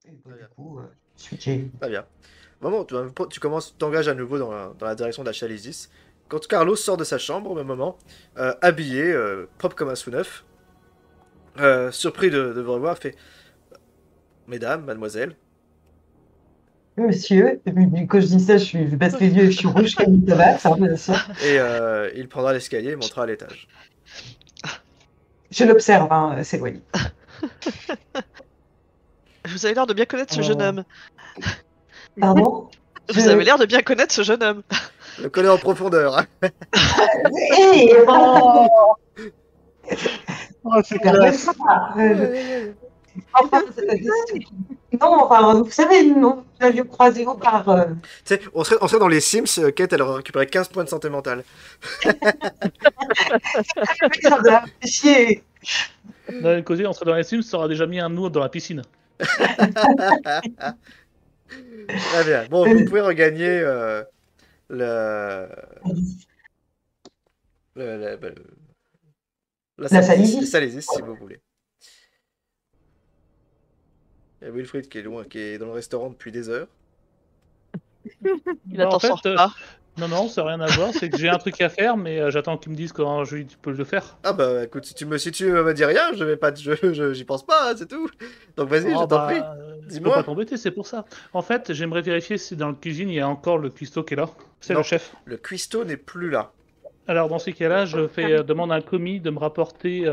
Et bah, Très du bien. coup, switcher. Très bien. Vraiment, tu commences, t'engages à nouveau dans la direction de la Chalisis. Quand Carlos sort de sa chambre au même moment, habillé, propre comme un sous-neuf, surpris de vous revoir, fait Mesdames, mademoiselle. Monsieur, quand je dis ça, je baisse les yeux et je suis rouge comme une tomate, hein, bien sûr. Et il prendra l'escalier et montera à l'étage. Je l'observe, hein, s'éloigner. Vous avez l'air de bien connaître ce jeune homme. Pardon? Vous avez l'air de bien connaître ce jeune homme. Je le connais en profondeur. Hein. Hey, oh, Oh, c'est super classe. sympa. Enfin, non, enfin, vous savez, nous l'avions croisé au bar. Tu sais, on serait dans les Sims, Kate, elle aurait récupéré 15 points de santé mentale. Ça me fait chier. D'un côté, on serait dans les Sims, ça aura déjà mis un nous dans la piscine. Très bien. Bon, vous pouvez regagner le, le- la La Salésis, Salésis. si vous voulez. Il y a Wilfried qui est loin, qui est dans le restaurant depuis des heures. Il Bah, attend en fait, son repas. non, ça n'a rien à voir. C'est que j'ai un truc à faire, mais j'attends qu'ils me disent quand tu peux le faire. Ah bah écoute, si tu me dis rien, je vais pas, j'y pense pas, hein, c'est tout. Donc vas-y, je Oh, t'en prie. je peux pas Dis-moi. t'embêter, c'est pour ça. En fait, j'aimerais vérifier si dans la cuisine il y a encore le cuistot qui est là. C'est Non, le chef. le cuistot n'est plus là. Alors dans ces cas-là, je fais demande à un commis de me rapporter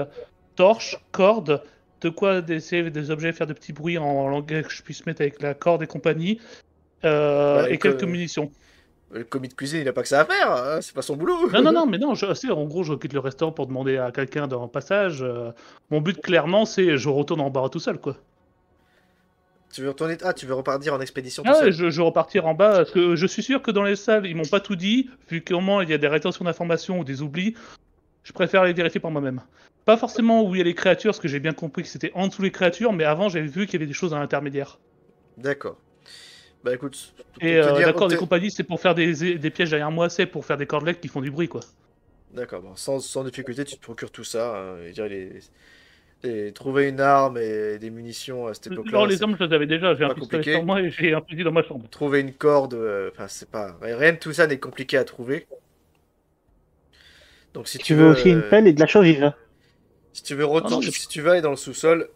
torche, corde, de quoi des objets, faire des petits bruits en langage que je puisse mettre avec la corde et compagnie, Bah, et quelques munitions. le commis de cuisine, il a pas que ça à faire, hein, c'est pas son boulot. Non, mais non, en gros, je quitte le restaurant pour demander à quelqu'un dans le passage. Mon but, clairement, c'est je retourne en bas tout seul, quoi. Tu veux retourner... Ah, tu veux repartir en expédition tout Ah ouais, seul. je vais repartir en bas, parce que je suis sûr que dans les salles, ils m'ont pas tout dit, vu qu'au moins il y a des rétentions d'informations ou des oublis, je préfère les vérifier par moi-même. Pas forcément où il y a les créatures, parce que j'ai bien compris que c'était en dessous les créatures, mais avant j'avais vu qu'il y avait des choses à l'intermédiaire. D'accord. Bah écoute, Et d'accord, des compagnies, c'est pour faire des pièges derrière moi, c'est pour faire des cordelettes qui font du bruit, quoi. D'accord, bon, sans difficulté, tu te procures tout ça. Hein, et dire, trouver une arme et des munitions à cette Non, époque-là, les c'est armes, je les avais déjà, j'ai un pas pistolet sur compliqué. moi et j'ai un fusil dans ma chambre. Trouver une corde, enfin, c'est pas... Rien de tout ça n'est compliqué à trouver. Donc si tu Tu veux veux... aussi une pelle et de la chaux vive. si tu veux Ah non, si tu veux aller dans le sous-sol,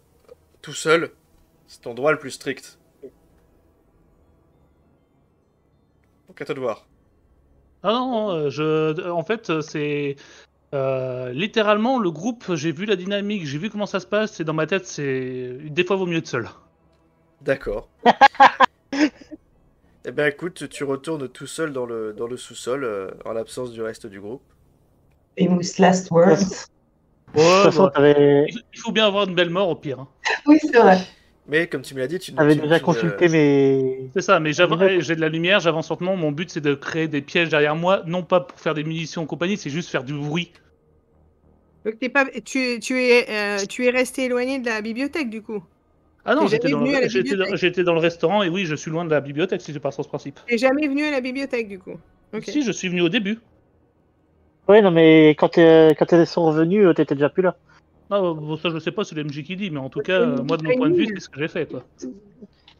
tout seul, c'est ton droit le plus strict. Donc à toi de voir. Ah non, en fait, c'est littéralement le groupe. J'ai vu la dynamique, j'ai vu comment ça se passe. Et dans ma tête, c'est des fois vaut mieux être seul. D'accord. Eh ben écoute, tu retournes tout seul dans le sous-sol, en l'absence du reste du groupe. Famous last words. De toute Ouais, façon, bah, t'avais il faut bien avoir une belle mort au pire. Hein. Oui, c'est vrai. Mais comme tu me l'as dit, tu ne... avais déjà consulté mes. C'est ça, mais mes notes. j'ai de la lumière, j'avance lentement. Mon but, c'est de créer des pièges derrière moi, non pas pour faire des munitions et compagnie, c'est juste faire du bruit. Donc tu es resté éloigné de la bibliothèque du coup. Ah non, T'es jamais venu à la bibliothèque. j'étais dans le restaurant et oui, je suis loin de la bibliothèque si je pars sur ce principe. T'es jamais venu à la bibliothèque du coup. Ok. Si, je suis venu au début. Ouais, non, mais quand elles sont revenues, t'étais déjà plus là. Ah, bon, ça, je sais pas, c'est le MJ qui dit, mais en tout cas, moi, de mon point de vue, c'est ce que j'ai fait, quoi.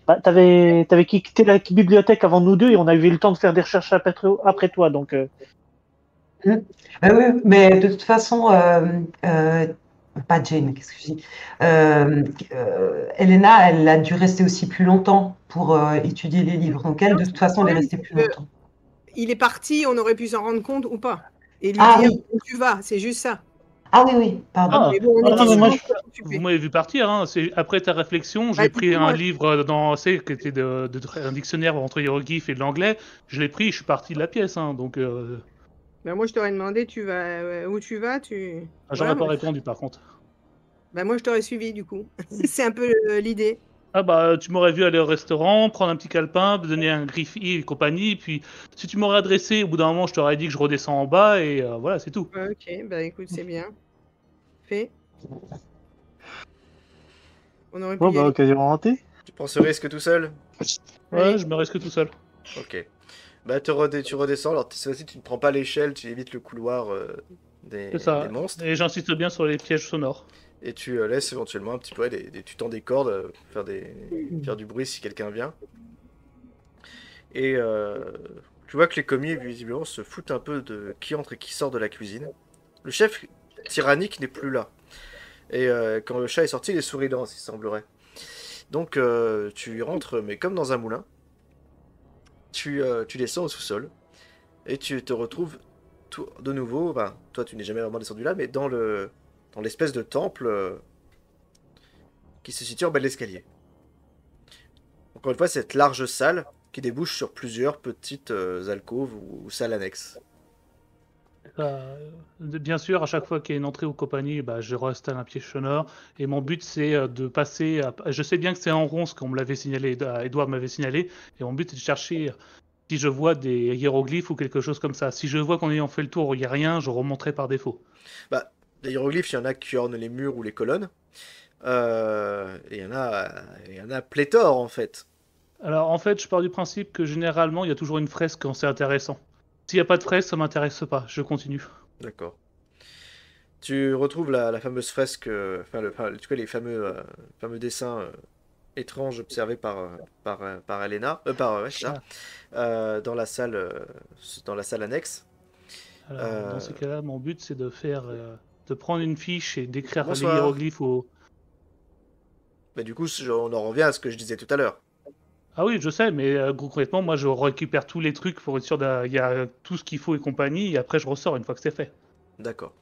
Bah, t'avais quitté la bibliothèque avant nous deux et on a eu le temps de faire des recherches après toi, donc. Oui, mais de toute façon, pas Jane, qu'est-ce que je dis? Elena, elle a dû rester aussi plus longtemps pour étudier les livres. Donc elle, de toute façon, elle est restée plus longtemps. Il est parti, on aurait pu s'en rendre compte ou pas. Et lui Ah dire oui. où tu vas, c'est juste ça. Ah oui, oui, pardon. Ah, Mais bon, on ah, était non, mais moi, souvent occupés. vous m'avez vu partir, hein. Après ta réflexion, j'ai Bah, pris du coup, un moi- livre qui était un dictionnaire entre hiéroglyphes et de l'anglais. Je l'ai pris, je suis parti de la pièce, hein. Donc, Bah, moi, je t'aurais demandé où tu vas, j'aurais Voilà, pas moi, répondu, par contre. bah, moi, je t'aurais suivi du coup. C'est un peu l'idée. Ah bah, tu m'aurais vu aller au restaurant, prendre un petit calepin, me donner un griffier et compagnie, puis si tu m'aurais adressé, au bout d'un moment, je t'aurais dit que je redescends en bas, et voilà, c'est tout. Ouais, ok, bah écoute, c'est bien. Fait. On aurait pu Bon, y bah, aller. occasion ratée. Tu prends ce risque tout seul? Ouais, Allez. je me risque tout seul. Ok. Bah tu redescends, alors cette fois-ci tu ne prends pas l'échelle, tu évites le couloir C'est des ça. monstres. Et j'insiste bien sur les pièges sonores. Et tu laisses éventuellement un petit peu, tu tends des cordes, faire du bruit si quelqu'un vient. Et tu vois que les commis, visiblement, se foutent un peu de qui entre et qui sort de la cuisine. Le chef tyrannique n'est plus là. Et quand le chat est sorti, il est souriant, il semblerait. Donc tu y rentres, mais comme dans un moulin. Tu descends au sous-sol. Et tu te retrouves de nouveau, ben, toi tu n'es jamais vraiment descendu là, mais dans l'espèce de temple qui se situe en bas de l'escalier. Encore une fois, cette large salle qui débouche sur plusieurs petites alcôves ou salles annexes. Bien sûr, à chaque fois qu'il y a une entrée ou compagnie, bah, je reste à un pied sonore. Et mon but, c'est de passer. Je sais bien que c'est en rond ce qu'on me l'avait signalé, Edouard m'avait signalé. Et mon but, c'est de chercher si je vois des hiéroglyphes ou quelque chose comme ça. Si je vois qu'en ayant fait le tour, il n'y a rien, je remonterai par défaut. Bah, les hiéroglyphes, il y en a qui ornent les murs ou les colonnes. Et il y en a pléthore en fait. Alors, en fait, je pars du principe que généralement, il y a toujours une fresque quand c'est intéressant. S'il n'y a pas de fresque, ça m'intéresse pas. Je continue. D'accord. Tu retrouves la fameuse fresque, en tout cas les fameux dessins étranges observés par Elena, ouais, c'est ça, dans la salle annexe. Alors, dans ces cas-là, mon but, c'est de prendre une fiche et d'écrire les Bonsoir. hiéroglyphes au... Mais du coup, on en revient à ce que je disais tout à l'heure. Ah oui, je sais, mais concrètement, moi, je récupère tous les trucs pour être sûr qu'il y a tout ce qu'il faut et compagnie, et après, je ressors une fois que c'est fait. D'accord.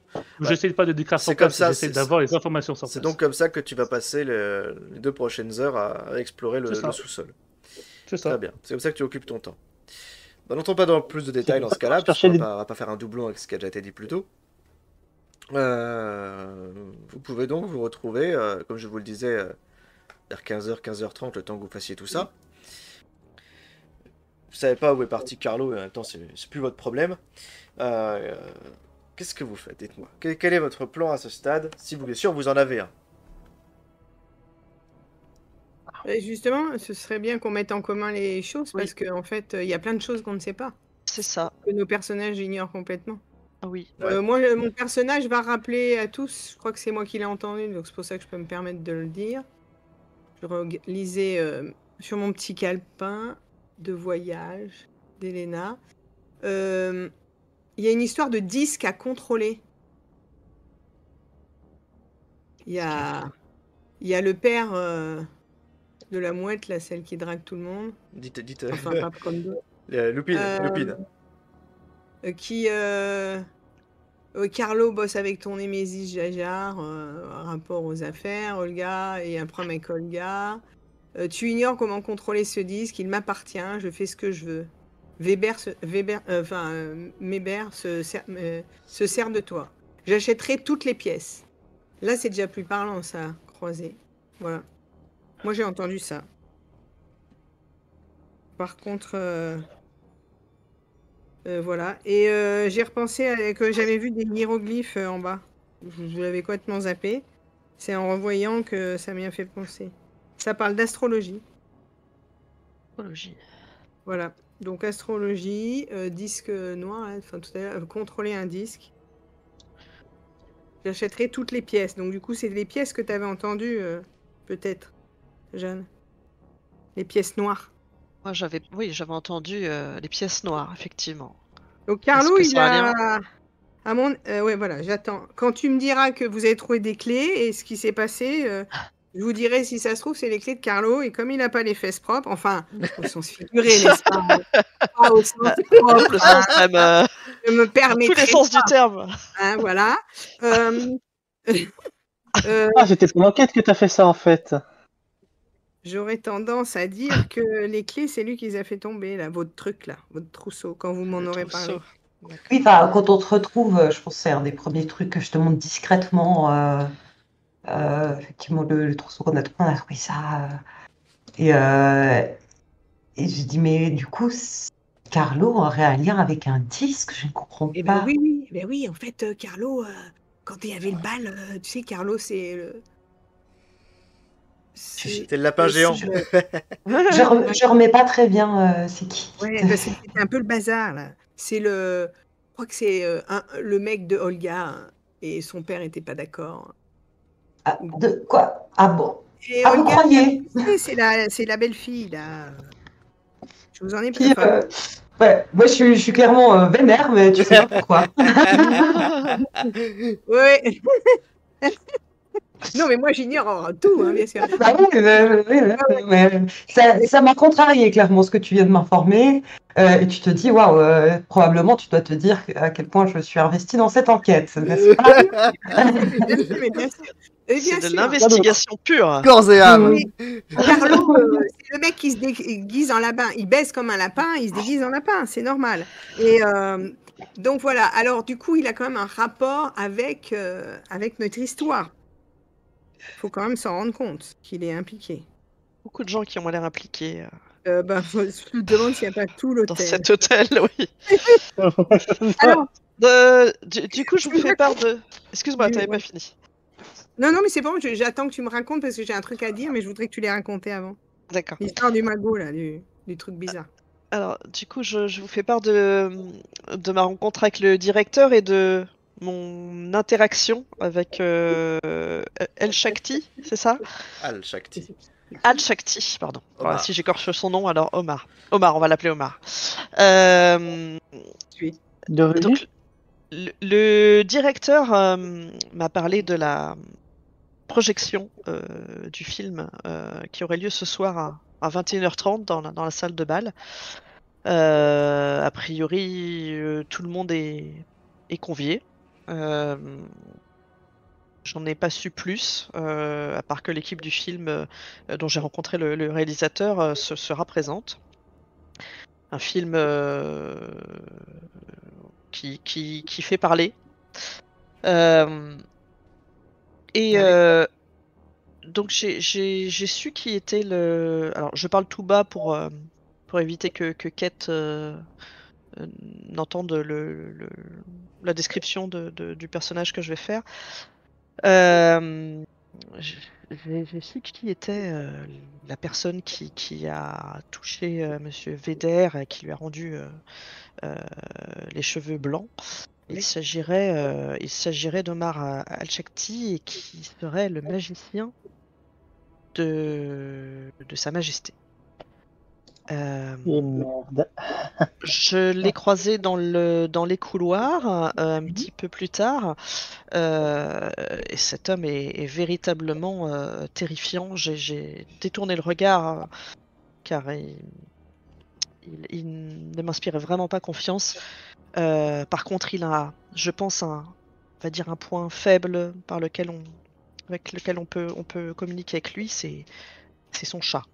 J'essaie pas de décrire sur c'est comme place, ça, j'essaie d'avoir les informations sur place. C'est donc comme ça que tu vas passer les 2 prochaines heures à explorer le sous-sol. C'est ça. Très bien. C'est comme ça que tu occupes ton temps. N'entrons pas dans plus de détails dans ce cas-là, parce qu'on va pas faire un doublon avec ce qui a déjà été dit plus tôt. Vous pouvez donc vous retrouver, comme je vous le disais, vers 15h, 15h30, le temps que vous fassiez tout ça. Vous savez pas où est parti Carlo, et en même temps, c'est plus votre problème. Qu'est-ce que vous faites? Dites-moi. Quel est votre plan à ce stade? Si vous, bien sûr, vous en avez un. Et justement, ce serait bien qu'on mette en commun les choses parce qu'en fait, il y a plein de choses qu'on ne sait pas, C'est ça. que nos personnages ignorent complètement. Ah oui. Ouais. Moi, mon personnage va rappeler à tous, je crois que c'est moi qui l'ai entendu, donc c'est pour ça que je peux me permettre de le dire. Je lisais sur mon petit calepin de voyage d'Elena. Il y a une histoire de disque à contrôler. Il y a le père de la mouette, là, celle qui drague tout le monde. Dites. Enfin, pas comme d'autres. Lupine. Carlo bosse avec ton Némésis Jajar, rapport aux affaires, Olga, et un problème avec Olga. Tu ignores comment contrôler ce disque, il m'appartient, je fais ce que je veux. Mébert se sert de toi. J'achèterai toutes les pièces. Là, c'est déjà plus parlant, ça, croisé. Voilà. Moi, j'ai entendu ça. Par contre... voilà. Et j'ai repensé que j'avais vu des hiéroglyphes en bas. Je l'avais complètement zappé. C'est en revoyant que ça m'y a fait penser. Ça parle d'astrologie. Astrologie. Voilà. Donc astrologie, disque noir, hein, enfin tout à l'heure, contrôler un disque. J'achèterai toutes les pièces. Donc du coup, c'est les pièces que tu avais entendues, peut-être, Jeanne. Les pièces noires. Moi, j'avais entendu les pièces noires, effectivement. Donc Carlo, Est-ce que il ça a un a... ouais, voilà, j'attends. Quand tu me diras que vous avez trouvé des clés et ce qui s'est passé, je vous dirai si ça se trouve, c'est les clés de Carlo. Et comme il n'a pas les fesses propres, enfin, au sens figuré, n'est-ce pas? Pas au sens propre, le sens même, je me permettrai tous les sens du terme. hein, voilà. Ah, c'était pour l'enquête que t'as fait ça en fait. J'aurais tendance à dire que les clés, c'est lui qui les a fait tomber, là, votre truc, là, votre trousseau, quand vous m'en Le aurez trousseau. parlé. Oui, enfin, quand on te retrouve, je pense que c'est un des premiers trucs que je te montre discrètement. Effectivement, le trousseau qu'on a trouvé ça. Et je dis, mais du coup, Carlo aurait un lien avec un disque, je ne comprends Eh pas. ben oui, en fait, Carlo, quand il y avait le bal, tu sais, Carlo, c'est... C'est le lapin géant. Je remets pas très bien c'est qui. Ouais, bah, c'était un peu le bazar, là. C'est le... Je crois que c'est le mec de Olga, hein, et son père était pas d'accord. Ah, de quoi? Ah bon? Et Ah, vous Olga, croyez? c'est la belle fille, là. Je vous en ai Puis, enfin, ouais, moi, je suis clairement vénère, mais tu sais pas pourquoi. ouais. Non, mais moi, j'ignore tout, hein, bien sûr. Bah oui, mais ça m'a contrarié clairement ce que tu viens de m'informer. Et tu te dis, waouh, probablement tu dois te dire à quel point je suis investie dans cette enquête, n'est-ce pas? Mais bien sûr. Et C'est bien de sûr. l'investigation pure. Corps et âme. Oui. Carlo, c'est le mec qui se déguise en lapin. Il baisse comme un lapin, il se déguise en lapin, c'est normal. Et donc voilà. Alors du coup, il a quand même un rapport avec, avec notre histoire. Il faut quand même s'en rendre compte qu'il est impliqué. Beaucoup de gens qui ont l'air impliqués Je me demande s'il n'y a pas tout dans l'hôtel. cet hôtel, oui. Alors, Du coup, je vous fais part de... Excuse-moi, t'avais pas fini. non, mais c'est bon, j'attends que tu me racontes parce que j'ai un truc à dire, mais je voudrais que tu l'aies raconté avant. D'accord. L'histoire du magot, là, du truc bizarre. Alors, du coup, je vous fais part de ma rencontre avec le directeur et de mon interaction avec El Shakti, c'est ça? Al Shakti. Al Shakti, pardon. Voilà, Omar. si j'écorche son nom, alors Omar. Omar, on va l'appeler Omar. Euh, Devenu donc, le directeur m'a parlé de la projection du film qui aurait lieu ce soir à 21h30 dans la salle de bal. A priori, tout le monde est convié. J'en ai pas su plus, à part que l'équipe du film dont j'ai rencontré le réalisateur sera présente. Un film qui fait parler. Donc j'ai su qui était le... Alors je parle tout bas pour éviter que Kate n'entende la description du personnage que je vais faire. J'ai su qui était la personne qui a touché Monsieur Vedder et qui lui a rendu les cheveux blancs. Il s'agirait d'Omar Al-Shakti et qui serait le magicien de Sa Majesté. Et merde. Je l'ai croisé dans les couloirs un petit peu plus tard. Et cet homme est véritablement terrifiant. J'ai détourné le regard car il ne m'inspirait vraiment pas confiance. Par contre, il a, je pense, on va dire un point faible avec lequel on peut communiquer avec lui, c'est son chat.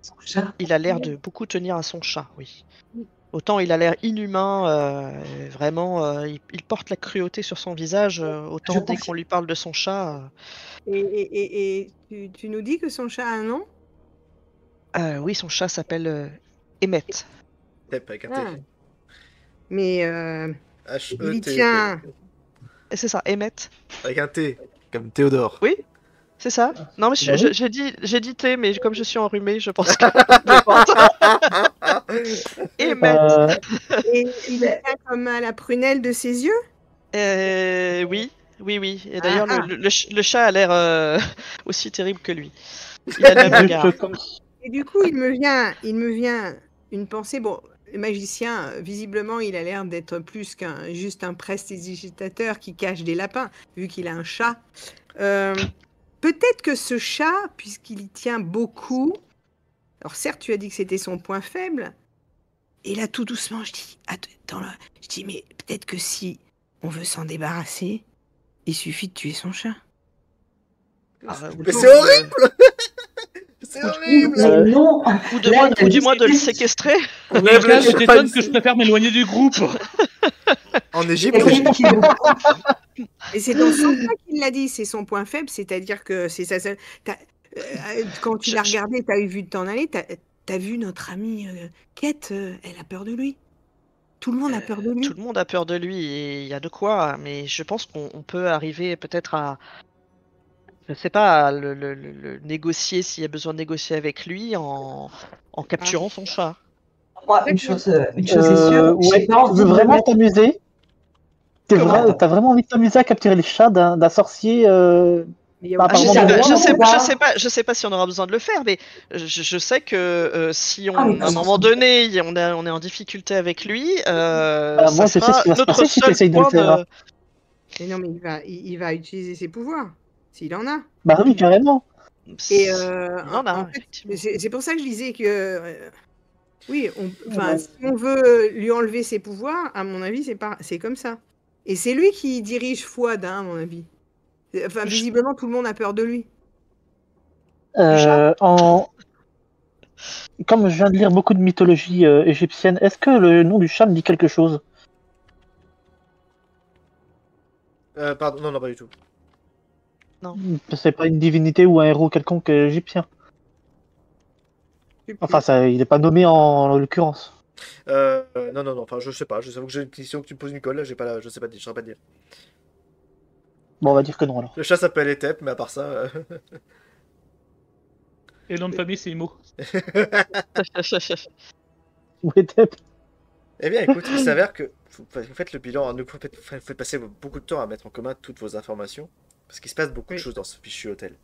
Son chat? Il a l'air de beaucoup tenir à son chat, oui. Autant il a l'air inhumain, vraiment, il porte la cruauté sur son visage, autant dès qu'on lui parle de son chat. Et tu nous dis que son chat a un nom? Oui, son chat s'appelle Emmett. Avec un T. Ah. Mais H-E-T. il y tient. Et c'est ça, Emmett. Avec un T, comme Théodore. Oui, c'est ça. Non, mais Bah oui. j'ai dit T, mais comme je suis enrhumé, je pense que... Emmett. Et il tient comme à la prunelle de ses yeux? Oui. Et d'ailleurs, Ah. le chat a l'air aussi terrible que lui. Il a le même regard. Juste comme... Et du coup, il me vient une pensée. Bon, le magicien, visiblement, il a l'air d'être plus qu'un juste un prestidigitateur qui cache des lapins, vu qu'il a un chat. Peut-être que ce chat, puisqu'il y tient beaucoup. Alors certes, tu as dit que c'était son point faible. Et là, tout doucement, je dis, attends, je dis, mais peut-être que si on veut s'en débarrasser, il suffit de tuer son chat. Mais c'est horrible. C'est horrible. Non. Ou du moins de le séquestrer. On lève Là, la je t'étonne que je préfère m'éloigner du groupe. En Égypte, Et c'est dans son cas qu'il l'a dit, c'est son point faible, c'est-à-dire que c'est sa seule. Quand tu l'as regardé, tu as eu vu de t'en aller, tu as vu notre amie Kate, elle a peur de lui. Tout le monde a peur de lui. Tout le monde a peur de lui et il y a de quoi, mais je pense qu'on peut arriver peut-être à, je sais pas, à le négocier s'il y a besoin de négocier avec lui en capturant son chat. Moi, une chose est sûre, ouais, tu veux vraiment t'amuser? Comment T'as vraiment envie de t'amuser à capturer les chats d'un sorcier Mais il y a Bah, aucun- Je apparemment, sais de pas, loin, je sais pas si on aura besoin de le faire, mais je sais que si Ah, mais à un moment donné, on est en difficulté avec lui, Bah, ça moi, je sais ce sera qui va se notre passer si seul t'essayes de le point faire. Hein. de. Mais non, mais il va utiliser ses pouvoirs, s'il en a. Bah oui, carrément. Et Il en a, en fait, effectivement. c'est pour ça que je disais que oui, Ouais. si on veut lui enlever ses pouvoirs, à mon avis, c'est comme ça. Et c'est lui qui dirige Fouad, hein, à mon avis. Enfin, visiblement, tout le monde a peur de lui. Comme je viens de lire beaucoup de mythologie égyptienne, est-ce que le nom du chat me dit quelque chose? Pardon, non, non, pas du tout. C'est pas une divinité ou un héros quelconque égyptien. Je sais Enfin, plus. ça, il n'est pas nommé en l'occurrence. Non, non, non, enfin, je sais pas. Je sais que j'ai une question que tu me poses, Nicole, là, j'ai pas je sais pas, je saurais pas te dire. Bon, on va dire que non alors. Le chat s'appelle Etep, mais à part ça. Et le nom de famille, c'est Imo. Où était Eh bien, écoute, il s'avère que vous faites le bilan, hein, vous faites passer beaucoup de temps à mettre en commun toutes vos informations, parce qu'il se passe beaucoup de Oui. choses dans ce fichu hôtel.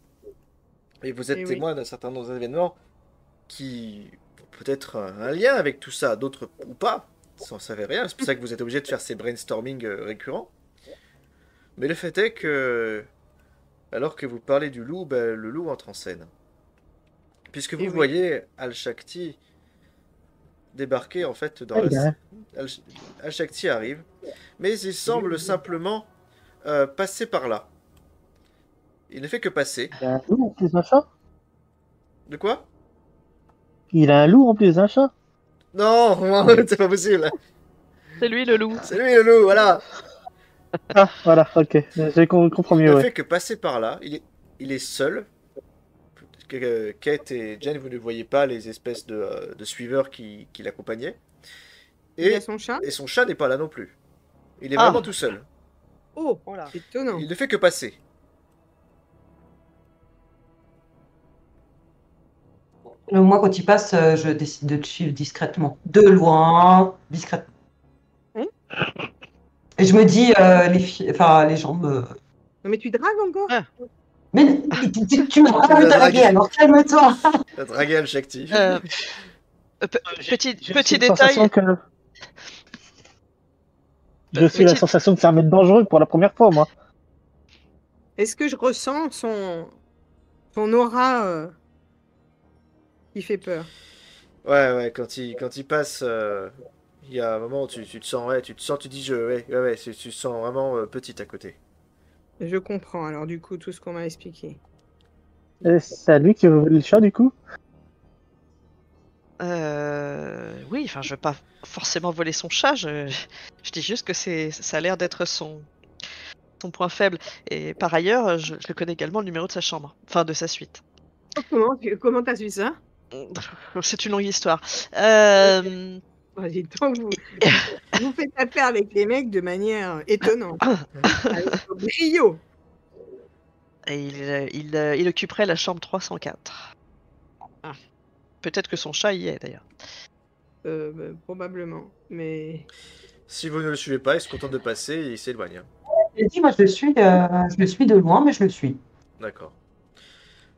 Et vous êtes Eh oui. témoin d'un certain nombre d'événements qui ont peut-être un lien avec tout ça, d'autres ou pas, ça n'en savez rien, c'est pour ça que vous êtes obligé de faire ces brainstorming récurrents. Mais le fait est que, alors que vous parlez du loup, ben, le loup entre en scène. Puisque vous oui. voyez Al-Shakti débarquer en fait dans Ah, la... il a- Al-Shakti arrive, mais il semble simplement passer par là. Il ne fait que passer. Il a un loup en plus d'un chat? De quoi? Il a un loup en plus d'un chat? Non, c'est pas possible. C'est lui le loup. C'est lui le loup, voilà. Ah, voilà, ok. Je comprends Il mieux, ne ouais. fait que passer par là. Il est seul. Kate et Jen, vous ne voyez pas les espèces de suiveurs qui l'accompagnaient. Il a son chat. Et son chat n'est pas là non plus. Il est Ah. vraiment tout seul. Oh, Voilà. étonnant. Il ne fait que passer. Moi, quand il passe, je décide de le suivre discrètement. De loin, discrètement. Hein Et je me dis, les gens me... Non, mais tu dragues encore? Ah. Mais tu m'as pas Tu vu l'as draguer, dragué. alors calme-toi. La draguer Al-Shakti. J'ai Petit aussi la sensation détail. que... J'ai aussi la Petite- sensation que c'est un mec dangereux pour la première fois, moi. Est-ce que je ressens son aura qui fait peur? Ouais, quand il passe, il y a un moment où tu te sens, ouais, tu dis, ouais, tu te sens vraiment petite à côté. Je comprends, alors du coup, tout ce qu'on m'a expliqué. Et c'est à lui qui veut le chat, du coup? Oui, enfin, je veux pas forcément voler son chat. Je dis juste que ça a l'air d'être son point faible. Et par ailleurs, je le connais également le numéro de sa chambre, enfin de sa suite. Comment t'as su ça? C'est une longue histoire. Vas-y, tant que vous faites affaire avec les mecs de manière étonnante. Avec brio. Et il occuperait la chambre 304. Ah. Peut-être que son chat y est d'ailleurs. Probablement, mais... Si vous ne le suivez pas, il se contente de passer et il s'éloigne. Hein. J'ai dit, moi, je le suis de loin, mais je le suis. D'accord.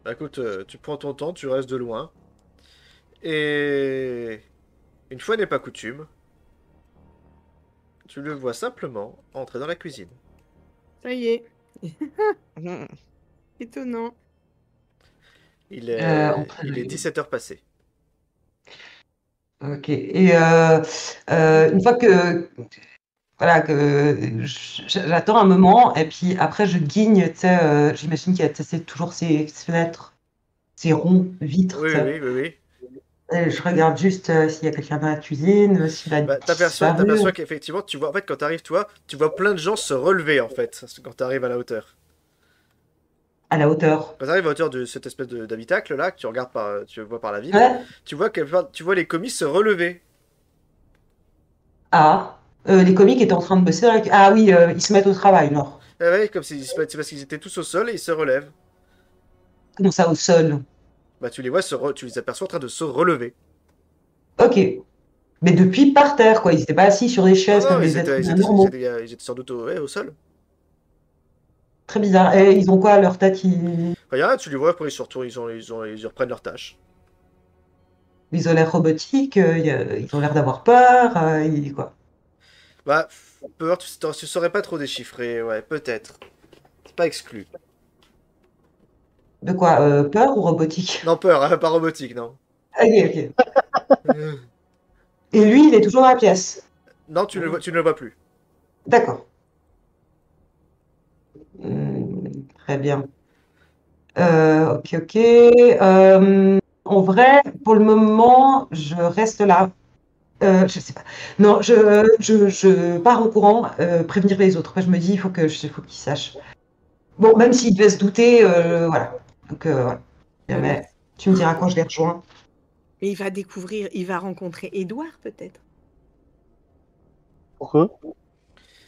Bah écoute, tu prends ton temps, tu restes de loin. Et une fois n'est pas coutume, tu le vois simplement entrer dans la cuisine. Ça y est, Mhm. étonnant. Il est, Entrer dans la 17h passées. Ok. Et une fois que voilà j'attends un moment et puis après je guigne, tu sais, j'imagine qu'il y a c'est toujours ces fenêtres, ces ronds vitres. Oui, tu sais. oui, oui, oui. Et je regarde juste s'il y a quelqu'un dans la cuisine, s'il a Bah, disparu t'aperçois qu'effectivement, tu vois, en fait, quand t'arrives, toi, tu vois plein de gens se relever, en fait, quand t'arrives à la hauteur. à la hauteur. Quand t'arrives à hauteur de cette espèce d'habitacle, là, que tu regardes tu vois par la ville, Ouais. tu vois les commis se relever. Ah, les comiques étaient en train de bosser Ah oui, ils se mettent au travail, alors. Ah ouais, comme si, c'est parce qu'ils étaient tous au sol et ils se relèvent. Comment ça, au sol? Bah, tu les vois, tu les aperçois en train de se relever. Ok. Mais depuis par terre, quoi. Ils étaient pas assis sur des chaises Non, comme non, les êtres humains normaux. ils étaient sans doute au sol. Très bizarre. Et ils ont quoi à leur tête? Regarde, tu les vois, après ils se retournent, ils reprennent leur tâche. Ils ont l'air robotiques, ils ont l'air d'avoir peur, quoi. Bah, peur, tu saurais pas trop déchiffrer, ouais, peut-être. C'est pas exclu. De quoi? Peur ou robotique? Non, peur, hein, pas robotique, non. Ok, ok. Et lui, il est toujours dans la pièce. Non, tu ne le vois plus. D'accord. Très bien. Ok, ok. En vrai, pour le moment, je reste là. Je sais pas. Non, je pars en courant, prévenir les autres. Après, je me dis, il faut qu'ils sachent. Bon, même s'ils devaient se douter, voilà. Donc, voilà. Mais tu me diras quand je les rejoins. Mais il va rencontrer Édouard, peut-être. Pourquoi?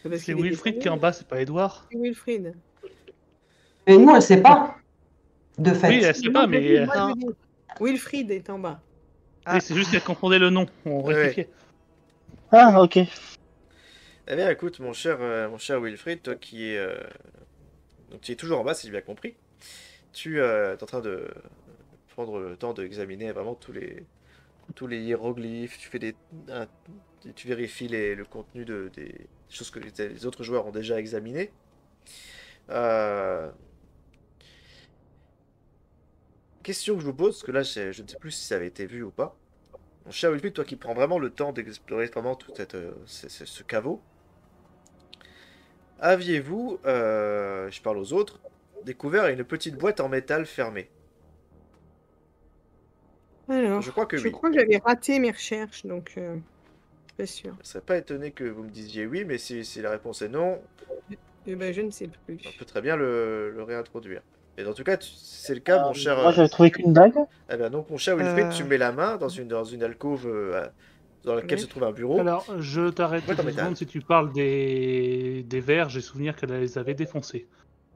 Parce C'est qu'il était Wilfried qui est en familier. bas, c'est pas Edouard. C'est Wilfried. Mais nous, elle ne sait pas, de fait. Oui, elle sait pas, mais Moi, je dis, Wilfried est en bas. Ah. oui, c'est juste qu'elle confondait le nom. On Ouais. rectifiait. Ah, ok. Eh bien, écoute, mon cher Wilfried, toi qui es... Donc, tu es toujours en bas, si j'ai bien compris. Tu es en train de prendre le temps d'examiner vraiment tous les hiéroglyphes. Tu vérifies le contenu des choses que les autres joueurs ont déjà examinées. Question que je vous pose, parce que là, je ne sais plus si ça avait été vu ou pas. Mon cher Wilfried, toi qui prends vraiment le temps d'explorer vraiment tout ce caveau, aviez-vous, je parle aux autres, découvert une petite boîte en métal fermée? Alors, Je crois que je oui. crois que j'avais raté mes recherches, donc pas sûr. Je ne serais pas étonné que vous me disiez oui, mais si la réponse est non, Eh ben, je ne sais plus. on peut très bien le réintroduire. Et dans tout cas, si c'est le cas, mon cher... Moi, j'avais trouvé qu'une dague. Eh bien, donc, mon cher Wilfried, tu mets la main dans une alcôve dans laquelle Oui. se trouve un bureau. Alors, je t'arrête Boîte en 2 métal. secondes si tu parles des verres. J'ai souvenir qu'elle les avait défoncés.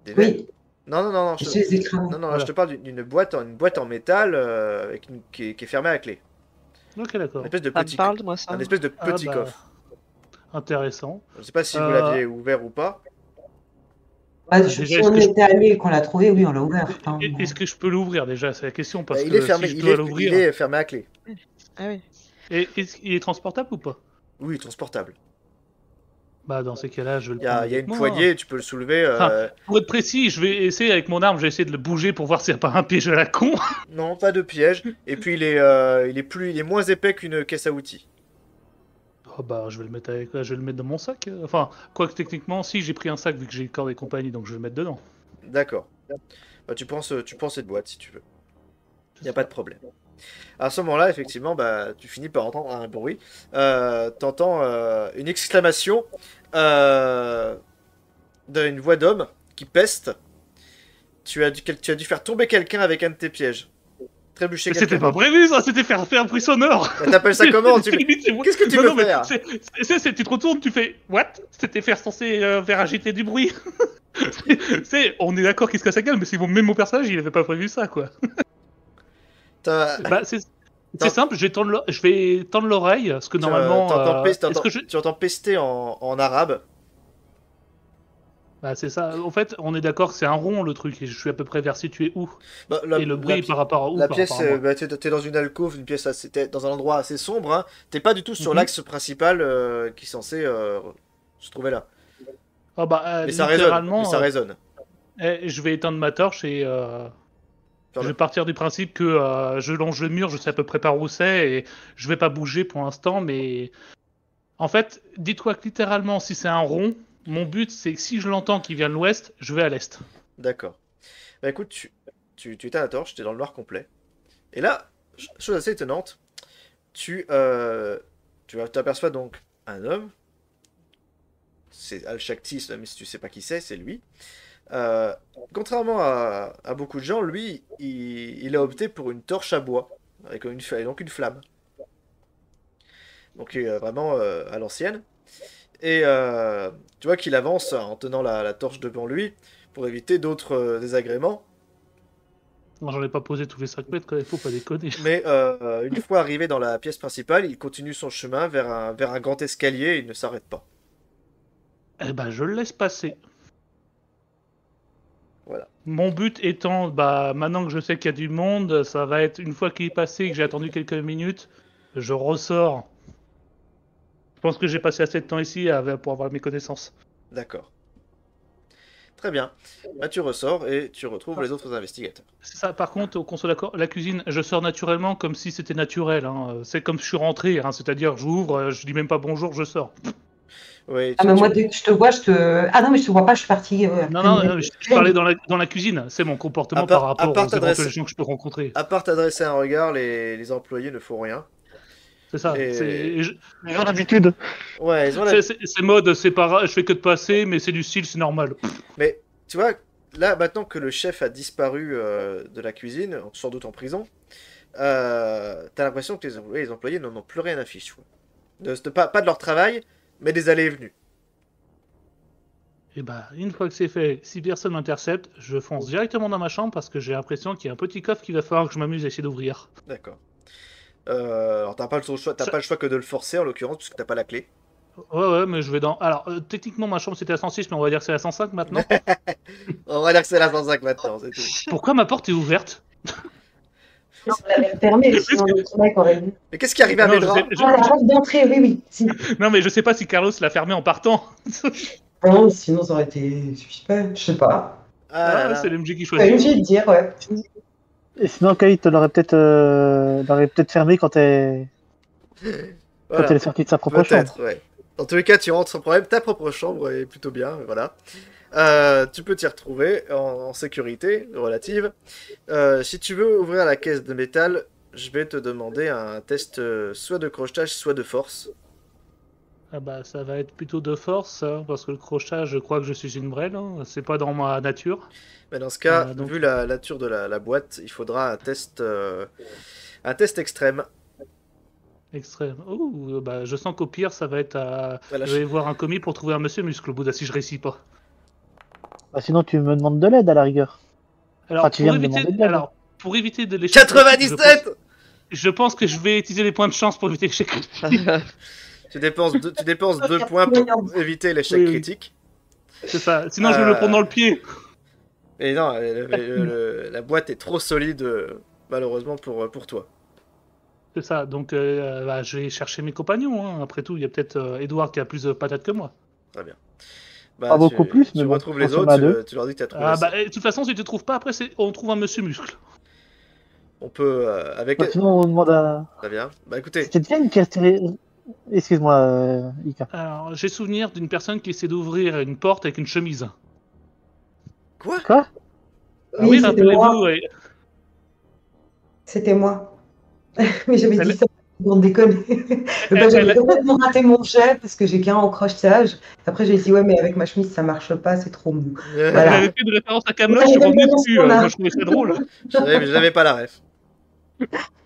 Des verres. Oui, Non, je les ai cramés. non, Voilà. je te parle d'une boîte en métal qui est fermée à clé. Ok, d'accord. Une espèce de Ça me petit, parle, moi, ça. un espèce de Ah, petit bah, coffre. intéressant. Je ne sais pas si vous Euh, l'aviez ouvert ou pas. Bah, déjà, si est-ce on que je- était allé et qu'on l'a trouvé, oui, on l'a ouvert. Hein. Est-ce que je peux l'ouvrir déjà? C'est la question parce Il que est fermé, si je il dois est l'ouvrir, fermé à clé. Ah oui. il est transportable ou pas? Oui, transportable. Bah dans ces cas-là, je vais le Il y prendre a avec une moi. poignée, tu peux le soulever. Enfin, pour être précis, je vais essayer avec mon arme, je vais essayer de le bouger pour voir s'il n'y a pas un piège à la con. Non, pas de piège. Et puis il est moins épais qu'une caisse à outils. Oh bah je vais le mettre dans mon sac. Enfin, quoique techniquement, si j'ai pris un sac vu que j'ai le corps des compagnies, donc je vais le mettre dedans. D'accord. Bah, tu prends cette boîte si tu veux. Il n'y a pas de problème. À ce moment-là, effectivement, bah, tu finis par entendre un bruit. T'entends une exclamation d'une voix d'homme qui peste. Tu as dû faire tomber quelqu'un avec un de tes pièges. Trébucher Mais c'était quelqu'un. pas prévu ça, c'était faire un bruit sonore. Bah, t'appelles ça comment C'est limite, c'est- Qu'est-ce que tu Non, veux non, mais faire tu te retournes, tu fais what? C'était censé faire agiter du bruit. On est d'accord qu'il se casse la gueule, mais c'est même mon personnage, il avait pas prévu ça quoi. Bah, c'est simple, je vais tendre l'oreille, parce que normalement. Tu entends pester en arabe. Bah, c'est ça. En fait, on est d'accord que c'est un rond le truc, et je suis à peu près vers situé où. Bah, Et le bruit par rapport à où La par pièce, rapport à moi. bah, t'es dans une alcôve, t'es dans un endroit assez sombre. Hein. T'es pas du tout sur Mhm. l'axe principal qui est censé se trouver là. Ah bah, Mais ça littéralement, résonne. je vais éteindre ma torche et je vais partir du principe que je longe le mur, je sais à peu près par où c'est, et je vais pas bouger pour l'instant, mais en fait, dis-toi que littéralement, si c'est un rond, mon but c'est que si je l'entends qui vient de l'ouest, je vais à l'est. D'accord. Bah écoute, tu éteins la torche, t'es dans le noir complet. Et là, chose assez étonnante, tu t'aperçois donc un homme. C'est Al-Shakti, même si tu sais pas qui c'est lui. Contrairement à beaucoup de gens, lui, il a opté pour une torche à bois, avec donc une flamme. Donc vraiment à l'ancienne. Et tu vois qu'il avance en tenant la torche devant lui pour éviter d'autres désagréments. Moi, j'en ai pas posé tous les 5 mètres, quand même, faut pas déconner. Mais une fois arrivé dans la pièce principale, il continue son chemin vers un grand escalier et il ne s'arrête pas. Eh ben, je le laisse passer. Voilà. Mon but étant, bah, maintenant que je sais qu'il y a du monde, ça va être, une fois qu'il est passé et que j'ai attendu quelques minutes, je ressors. Je pense que j'ai passé assez de temps ici pour avoir mes connaissances. D'accord. Très bien. Bah, tu ressors et tu retrouves les autres investigateurs. C'est ça, par contre, qu'on soit d'accord, la cuisine, je sors naturellement comme si c'était naturel. Hein. C'est comme je suis rentré, hein. C'est-à-dire j'ouvre, je dis même pas bonjour, je sors. Oui, Ah, mais moi, dès que je te vois, je te. Ah non, mais je te vois pas, je suis partie. Non, je parlais dans la cuisine. C'est mon comportement par rapport aux éventuels gens que je peux rencontrer. À part t'adresser un regard, les employés ne font rien. C'est ça. Et- Ils ont l'habitude. Ouais, ils ont la... C'est mode, c'est pas, je fais que de passer, mais c'est du style, c'est normal. Mais tu vois, là, maintenant que le chef a disparu de la cuisine, sans doute en prison, t'as l'impression que les employés n'en ont plus rien à fiche. Pas de leur travail, mais des allées et venues. Et bah, une fois que c'est fait, si personne m'intercepte, je fonce directement dans ma chambre parce que j'ai l'impression qu'il y a un petit coffre qu'il va falloir que je m'amuse à essayer d'ouvrir. D'accord. Alors t'as pas le choix que de le forcer en l'occurrence, puisque t'as pas la clé. Ouais, mais je vais dans. Alors, techniquement, ma chambre c'était à 106, mais on va dire que c'est à 105 maintenant. On va dire que c'est la 105 maintenant, c'est tout. Pourquoi ma porte est ouverte? On l'avait fermée, sinon l'autre mec aurait vu. Mais qu'est-ce qui arrive à Non, Medra Ah, la porte d'entrée, oui. Si. Non, mais je sais pas si Carlos l'a fermé en partant. Non, sinon ça aurait été suspect, je sais pas. Ah là là. C'est l'MG qui J'ai envie choisit. de dire, ouais. Et sinon, Kate l'aurait peut-être fermé quand elle Voilà. est sortie de sa propre chambre. Peut-être, ouais. Dans tous les cas, tu rentres sans problème. Ta propre chambre est plutôt bien, voilà. Tu peux t'y retrouver en sécurité relative. Si tu veux ouvrir la caisse de métal, je vais te demander un test soit de crochetage, soit de force. Ah bah, ça va être plutôt de force, hein, parce que le crochet, je crois que je suis une brêle. Hein. C'est pas dans ma nature. Mais dans ce cas, donc- vu la nature de la boîte, il faudra un test extrême. Extrême. Oh, bah, je sens qu'au pire, ça va être à. Voilà, Je vais voir un commis pour trouver un monsieur muscle au bout si je réussis pas. Bah, sinon, tu me demandes de l'aide à la rigueur. Alors, Ah, tu viens de demander de l'aide. pour éviter de l'échec. 97 Je pense que je vais utiliser les points de chance pour éviter l'échec. Tu dépenses 2 points pour éviter l'échec Oui. critique. C'est ça. Sinon, je vais le prendre dans le pied. Et non, la boîte est trop solide, malheureusement, pour toi. C'est ça. Donc, bah, je vais chercher mes compagnons. Hein. Après tout, il y a peut-être Edouard qui a plus de patates que moi. Très bien. Bah, Pas beaucoup plus, mais tu bon, retrouves les on s'en a autres, deux. tu leur dis que tu as trouvé Ah, ça. bah, de toute façon, si tu ne trouves pas, après, on trouve un monsieur muscle. On peut, avec... Bah, sinon, on demande à. Très bien. Bah écoutez, C'était Diane qui a tiré. Excuse-moi, Ika. Alors, j'ai souvenir d'une personne qui essaie d'ouvrir une porte avec une chemise. quoi Quoi? Ah oui, c'était moi. rappelez-vous. Ouais. C'était moi. Mais j'avais Elle- dit ça pour déconner. Elle- J'avais elle- complètement raté mon jet parce que j'ai qu'un encrochage. Après, j'ai dit, ouais, mais avec ma chemise, ça marche pas, c'est trop mou. Elle Voilà. avait fait une référence à Camelot, Ouais, je suis revenu référence dessus. qu'on a. Moi, je trouvais ça drôle. Je n'avais pas la ref.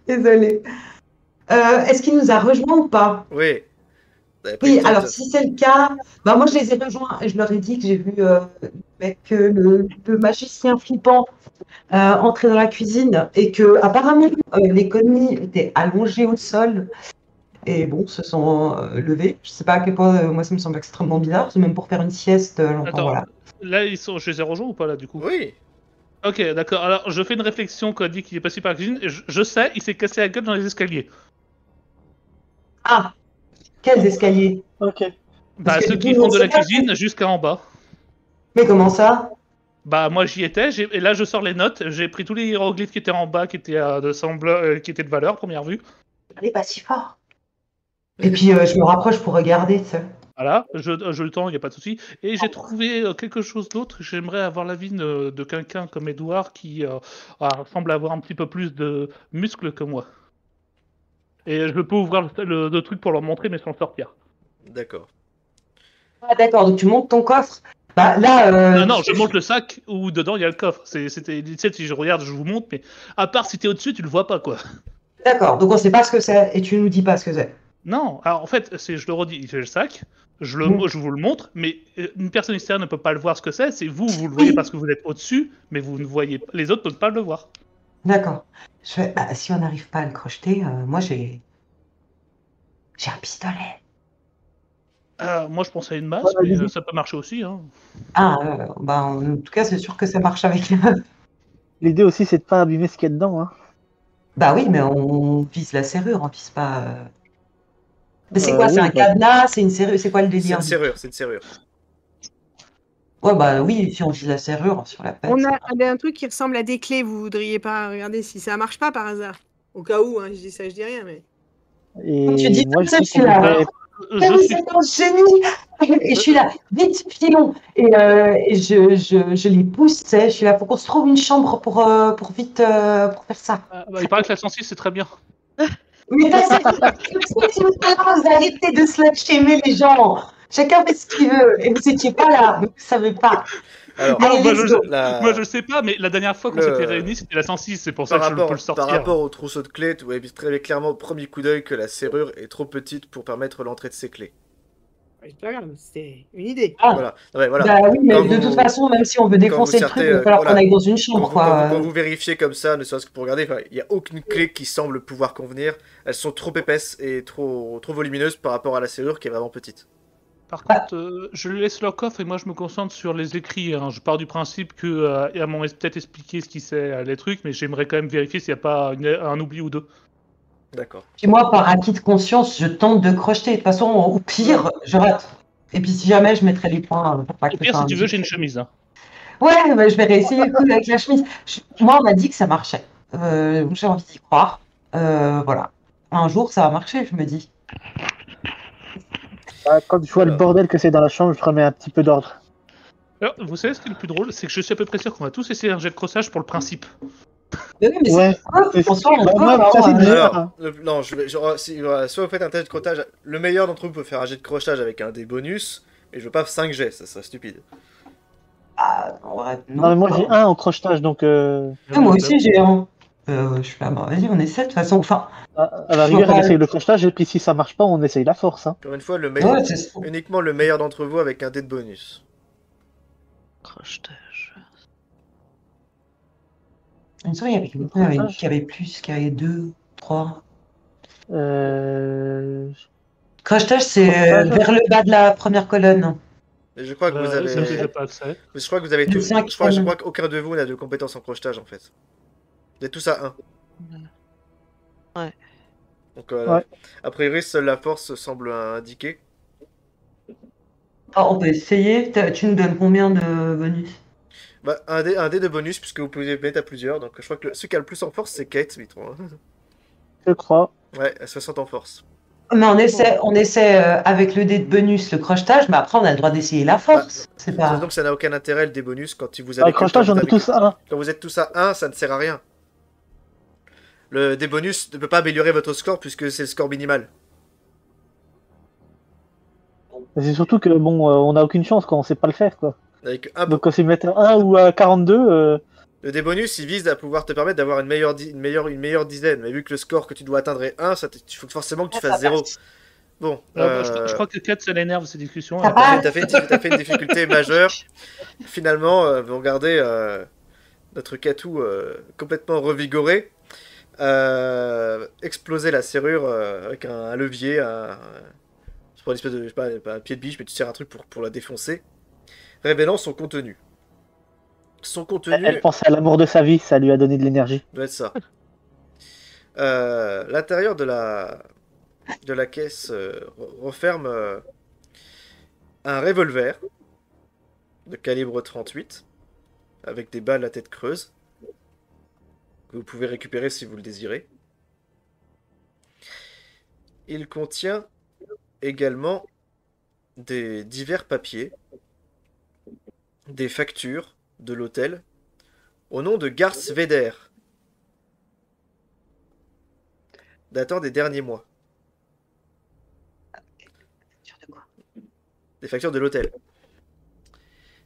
Désolée. Est-ce qu'il nous a rejoints ou pas? Oui. Vous avez pris Oui, le temps alors de- si c'est le cas, bah moi je les ai rejoints et je leur ai dit que j'ai vu le magicien flippant entrer dans la cuisine et que apparemment les commis étaient allongés au sol et bon se sont levés. Je sais pas à quel point moi ça me semble extrêmement bizarre, c'est même pour faire une sieste longtemps, Attends, voilà. là, je les ai rejoints ou pas, là, du coup? Oui. Ok, d'accord. Alors, je fais une réflexion quand il dit qu'il est passé par la cuisine. Et je sais, il s'est cassé la gueule dans les escaliers. Ah, quels escaliers? Ok. Bah, Parce que ceux du qui coup, font on de la sait pas cuisine jusqu'à en bas. Mais comment ça? Bah, moi, j'y étais. Et là, je sors les notes. J'ai pris tous les hiéroglyphes qui étaient en bas, qui étaient qui étaient de valeur, première vue. Allez pas si fort. Et puis je me rapproche pour regarder, tu sais. Voilà, je le tends, il n'y a pas de souci. Et j'ai trouvé quelque chose d'autre. J'aimerais avoir l'avis de quelqu'un comme Edouard qui semble avoir un petit peu plus de muscles que moi. Et je peux ouvrir le truc pour leur montrer, mais sans sortir. D'accord. Ah d'accord, donc tu montes ton coffre. Bah là, Non, je monte le sac où dedans il y a le coffre. C'était 17, si je regarde, je vous montre, mais à part si t'es au-dessus, tu le vois pas, quoi. d'accord, donc on sait pas ce que c'est et tu nous dis pas ce que c'est. Non, alors en fait, je le redis, j'ai le sac, je vous le montre, mais une personne extérieure ne peut pas le voir ce que c'est. C'est vous le voyez parce que vous êtes au-dessus, mais vous ne voyez pas. Les autres ne peuvent pas le voir. D'accord. Je fais, bah, si on n'arrive pas à le crocheter, moi j'ai un pistolet. Moi, je pensais à une Ouais, masse, mais allez-y. ça peut marcher aussi. Hein. Ah, bah, en tout cas, c'est sûr que ça marche avec. L'idée aussi, c'est de pas abîmer ce qu'il y a dedans. Hein. Bah oui, mais on vise la serrure, on vise pas. Mais c'est quoi? C'est Oui, un bah, cadenas? C'est une serrure? C'est quoi le C'est délire une du truc? serrure, c'est une serrure. Ouais, bah oui, si on vise la serrure sur la pète. On a un truc qui ressemble à des clés. Vous voudriez pas regarder si ça marche pas par hasard? Au cas où, hein, je dis ça, je dis rien, mais. Quand tu dis et moi, comme je ça, je dis suis qu'on là. devrait. Ah Je oui, suis. c'est un génie! Et je suis là, vite, filons! Et je les pousse, tu sais, je suis là, faut qu'on se trouve une chambre pour vite pour faire ça. Bah, il paraît que la 106, c'est très bien. Mais vous arrêtez de slut-shamer les gens! Chacun fait ce qu'il veut, et vous étiez pas là, vous savez pas. Alors, Allez, Moi, let's go! moi, je sais pas, mais la dernière fois qu'on s'était Le- réunis, c'était la 106, c'est pour ça par que je peux le rapport, sortir. par rapport au trousseau de clés, tu vois très clairement au premier coup d'œil que la serrure est trop petite pour permettre l'entrée de ces clés. C'est pas grave, c'était une idée. Ah, Voilà. Ouais, voilà. bah oui, mais Quand de toute vous- façon, même si on veut défoncer le truc, sortez, il va falloir voilà. qu'on aille dans une Quand chambre, vous, quoi. quand vous vérifiez comme ça, ne serait-ce que pour regarder, il n'y a aucune clé qui semble pouvoir convenir. Elles sont trop épaisses et trop volumineuses par rapport à la serrure qui est vraiment petite. Par contre, je lui laisse leur coffre et moi je me concentre sur les écrits. Hein. Je pars du principe que elles m'ont peut-être expliqué ce qui c'est les trucs, mais j'aimerais quand même vérifier s'il n'y a pas un oubli ou deux. D'accord. Puis moi, par acquis de conscience, je tente de crocheter. De toute façon, au pire, je rate. Et puis si jamais, je mettrai les points pour pas que Au pire, ça si tu veux, indique. j'ai une chemise. Hein. Ouais, bah, je vais réessayer le coup avec la chemise. Moi, on m'a dit que ça marchait. J'ai envie d'y croire. Voilà. Un jour, ça va marcher, je me dis. Quand je vois le Voilà. bordel que c'est dans la chambre, je remets un petit peu d'ordre. Alors, vous savez ce qui est le plus drôle, c'est que je suis à peu près sûr qu'on va tous essayer un jet de crossage pour le principe. Mais oui, mais Ouais. c'est pas grave, en soi, on Bah, peut, moi, hein, ça, c'est le meilleur. Alors, Hein. non, soit vous faites un test de crochetage, le meilleur d'entre vous peut faire un jet de crochetage avec un des bonus, et je veux pas 5 jets, ça serait stupide. Ah, en vrai, non. Non, mais moi, j'ai un en crochetage, donc Ah, moi aussi, j'ai un. Je suis là, bah, vas-y, on essaie de toute façon. Enfin, à la rigueur, on essaye le crochetage, et puis si ça marche pas, on essaye la force. Hein. Encore une fois, ouais, c'est ça. uniquement le meilleur d'entre vous avec un dé de bonus. Crochetage. Une fois, il y avait quelqu'un qui avait plus, qui avait 2, 3. Crochetage, c'est Crochetage. vers le bas de la première colonne. Et je crois que vous avez. Ça, j'ai pas accès. Je crois que vous avez Le tous. cinquième. Je crois qu'aucun de vous n'a de compétences en crochetage en fait. Vous êtes tous à 1. Ouais. Donc, Ouais. a priori, seule la force semble indiquer. Ah, on peut essayer. Tu nous donnes combien de bonus? Bah, un dé de bonus, puisque vous pouvez mettre à plusieurs. Donc, je crois que celui qui a le plus en force, c'est Kate, Mitron. Hein. Je crois. Ouais, à 60 en force. Mais on essaie avec le dé de bonus le crochetage, mais après on a le droit d'essayer la force. C'est pas. Donc, ça n'a aucun intérêt le dé bonus quand vous Ah, avez. le crochetage, on a tous un. Quand vous êtes tous à 1, ça ne sert à rien. Le dé bonus ne peut pas améliorer votre score puisque c'est le score minimal. C'est surtout que, bon, on a aucune chance, quoi. On sait pas le faire, quoi. Avec un Donc, quand c'est mettre à 1 ou à 42, Le dé bonus, il vise à pouvoir te permettre d'avoir une meilleure dizaine. Mais vu que le score que tu dois atteindre est 1, il faut forcément que tu fasses 0. Bon. Je crois que 4, ça l'énerve ces discussions. Ça hein. passe. T'as fait une difficulté majeure. Finalement, vous regardez notre Katou complètement revigoré exploser la serrure avec un levier, je prends une espèce de, je sais pas un pied de biche, mais tu tires un truc pour la défoncer, révélant son contenu. Son contenu elle pensait à l'amour de sa vie, ça lui a donné de l'énergie. doit être ça. L'intérieur de la caisse referme un revolver de calibre 38 avec des balles à tête creuse que vous pouvez récupérer si vous le désirez. Il contient également des divers papiers, des factures de l'hôtel au nom de Garth Veder, datant des derniers mois. Des factures de l'hôtel.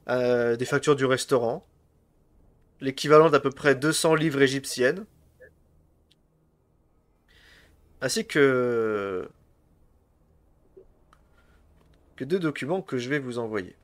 Des factures du restaurant. L'équivalent d'à peu près 200 livres égyptiennes. Ainsi que 2 documents que je vais vous envoyer.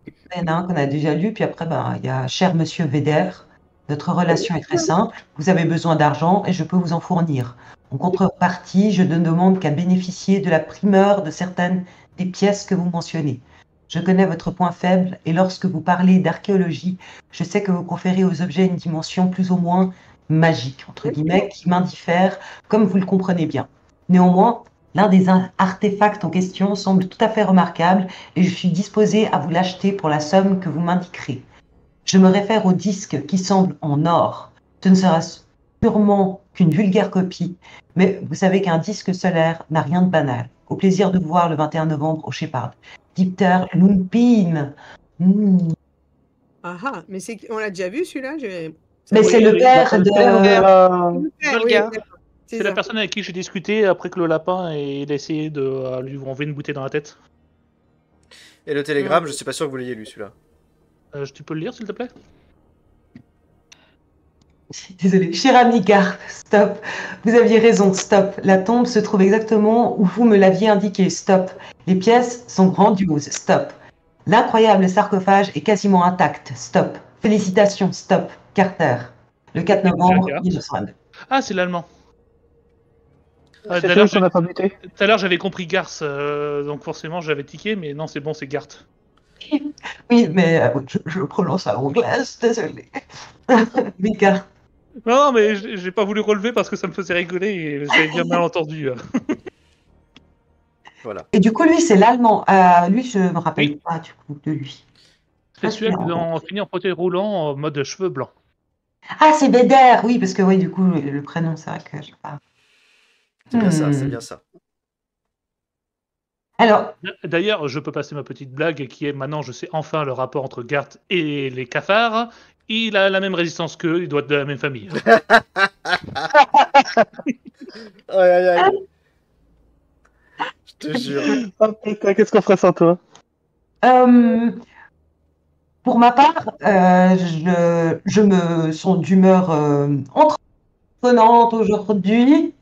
Il y en a un qu'on a déjà lu, puis après, il y a Cher Monsieur Védère, Notre relation est très simple. Vous avez besoin d'argent et je peux vous en fournir. En contrepartie, je ne demande qu'à bénéficier de la primeur de certaines des pièces que vous mentionnez. Je connais votre point faible et lorsque vous parlez d'archéologie, je sais que vous conférez aux objets une dimension plus ou moins magique, entre guillemets, qui m'indiffère, comme vous le comprenez bien. Néanmoins, l'un des artefacts en question semble tout à fait remarquable et je suis disposé à vous l'acheter pour la somme que vous m'indiquerez. Je me réfère au disque qui semble en or. Ce ne sera sûrement qu'une vulgaire copie, mais vous savez qu'un disque solaire n'a rien de banal. Au plaisir de vous voir le 21 novembre au Shepard. Dieter Lumpin. Ah ah, mais on l'a déjà vu celui-là? Mais c'est le père Le de... père de Volga. C'est la personne avec qui j'ai discuté après que le lapin ait essayé de lui envoyer une bouteille dans la tête. Et le télégramme, je suis pas sûr que vous l'ayez lu celui-là. Tu peux le lire, s'il te plaît? Désolée, cher ami Garth, stop. Vous aviez raison, stop. La tombe se trouve exactement où vous me l'aviez indiqué, stop. Les pièces sont grandioses, stop. L'incroyable sarcophage est quasiment intact, stop. Félicitations, stop. Carter. Le 4 novembre 1922. Ah, c'est l'allemand. C'est celui qu'on n'a pas buté. Tout à l'heure, j'avais compris Garth, donc forcément, j'avais tiqué, mais non, c'est bon, c'est Garth. Oui, mais je prononce à l'anglaise, désolé. Oui, Garth. Non, mais j'ai pas voulu relever parce que ça me faisait rigoler et j'avais bien mal entendu. Voilà. Et du coup, lui, c'est l'allemand. Lui, je me rappelle pas du coup de lui. C'est celui qui finit en fauteuil roulant en mode cheveux blancs. Ah, c'est Beder, oui, parce que oui, du coup, le prénom, c'est vrai que je sais pas. C'est bien ça, c'est bien ça. Alors, d'ailleurs, je peux passer ma petite blague qui est maintenant, je sais enfin le rapport entre Garth et les cafards. Il a la même résistance qu'eux, il doit être de la même famille. Aïe aïe aïe. Je te jure. Oh putain, qu'est-ce qu'on ferait sans toi? Pour ma part, je me sens d'humeur entreprenante aujourd'hui.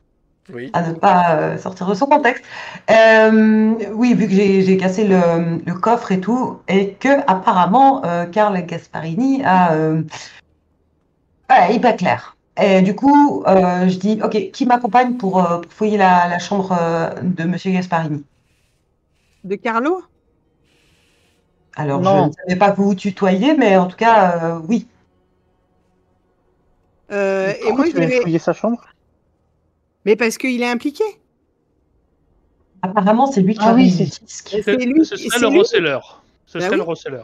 Oui. À ne pas sortir de son contexte. Oui, vu que j'ai cassé le coffre et tout, et que apparemment Carl Gasparini est pas clair. Et du coup, je dis, ok, qui m'accompagne pour fouiller la chambre de Monsieur Gasparini? De Carlo? Alors, Non. je ne savais pas que vous vous tutoyez, mais en tout cas, oui. Et Pourquoi moi, tu je viens dirais... fouiller sa chambre? Mais parce qu'il est impliqué. Apparemment, c'est lui qui Ah a oui, mis c'est- le disque. Et c'est lui. Ce c'est serait le lui. reseller. Ce Bah serait oui. le reseller.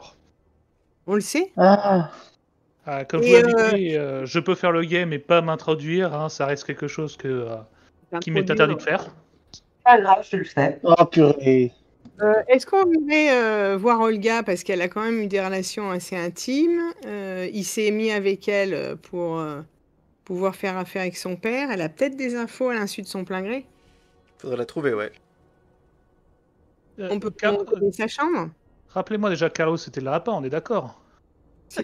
On le sait. Ah, Comme Et, je vous l'ai dit, je peux faire le game et pas m'introduire. Hein, ça reste quelque chose qui m'est interdit de faire. Pas grave, je le fais. oh purée. Est-ce qu'on irait voir Olga parce qu'elle a quand même eu des relations assez intimes. Il s'est mis avec elle pour pouvoir faire affaire avec son père. Elle a peut-être des infos à l'insu de son plein gré. Faudrait la trouver, ouais. On peut trouver sa chambre. Rappelez-moi déjà, Carlos, c'était le lapin, on est d'accord?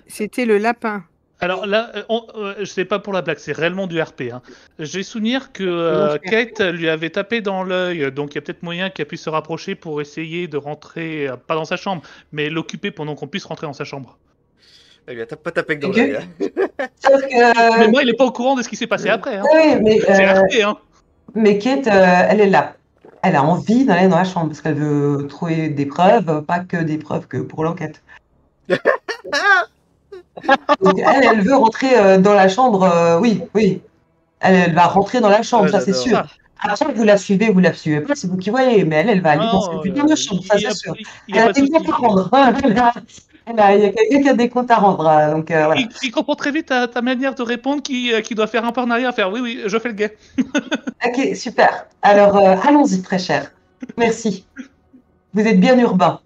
C'était le lapin. Alors là, c'est pas pour la blague, c'est réellement du RP. Hein. J'ai souvenir que Kate lui avait tapé dans l'œil, donc il y a peut-être moyen qu'elle puisse se rapprocher pour essayer de rentrer, pas dans sa chambre, mais l'occuper pendant qu'on puisse rentrer dans sa chambre. Il lui a pas tapé que dans l'œil. Hein. Sauf que... Mais moi, il est pas au courant de ce qui s'est passé après. Hein. Oui, mais, C'est RP, hein. mais Kate, elle est là. Elle a envie d'aller dans la chambre parce qu'elle veut trouver des preuves, pas que des preuves que pour l'enquête. Donc elle veut rentrer dans la chambre, oui. Elle va rentrer dans la chambre, Ouais, ça c'est j'adore. sûr. Après, vous la suivez pas, c'est vous qui voyez, mais elle va aller dans cette putain de chambre, ça c'est sûr. Il y a pas de des comptes à rendre. Il y a quelqu'un qui a des comptes à rendre, donc voilà. Il comprend très vite ta manière de répondre qui doit faire un pas en arrière, faire oui, je fais le gay. Ok, super. Alors, allons-y, très cher. Merci. Vous êtes bien urbain.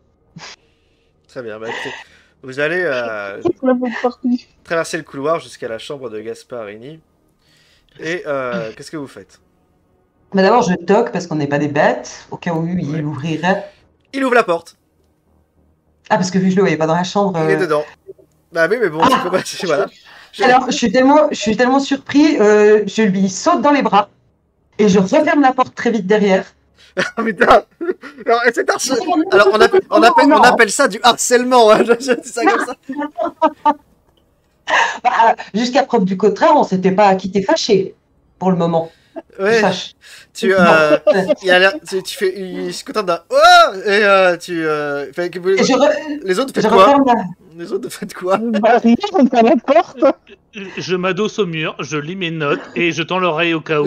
Très bien. Bah, écoutez, vous allez pour la bonne partie. traverser le couloir jusqu'à la chambre de Gasparini. Et qu'est-ce que vous faites? Mais d'abord, je toque parce qu'on n'est pas des bêtes, au cas où il ouvrirait. Il ouvre la porte. Ah, parce que vu que je le voyais pas dans la chambre. Il est dedans. Bah oui, mais bon, tu peux pas. Voilà. Alors, je suis tellement surpris, je lui saute dans les bras et je referme la porte très vite derrière. Ah putain. Alors, c'est Alors on appelle ça du harcèlement. Hein. Je dis ça comme ça. Bah, jusqu'à preuve du contraire, on s'était pas quitté fâché pour le moment. Ouais, Sache. tu, il a l'air, tu fais, il se contente d'un oh et Et les autres je faites quoi? referme la... Les autres faites quoi? Bah, rien, on est à la porte. Je m'adosse au mur, je lis mes notes et je tends l'oreille au cas où.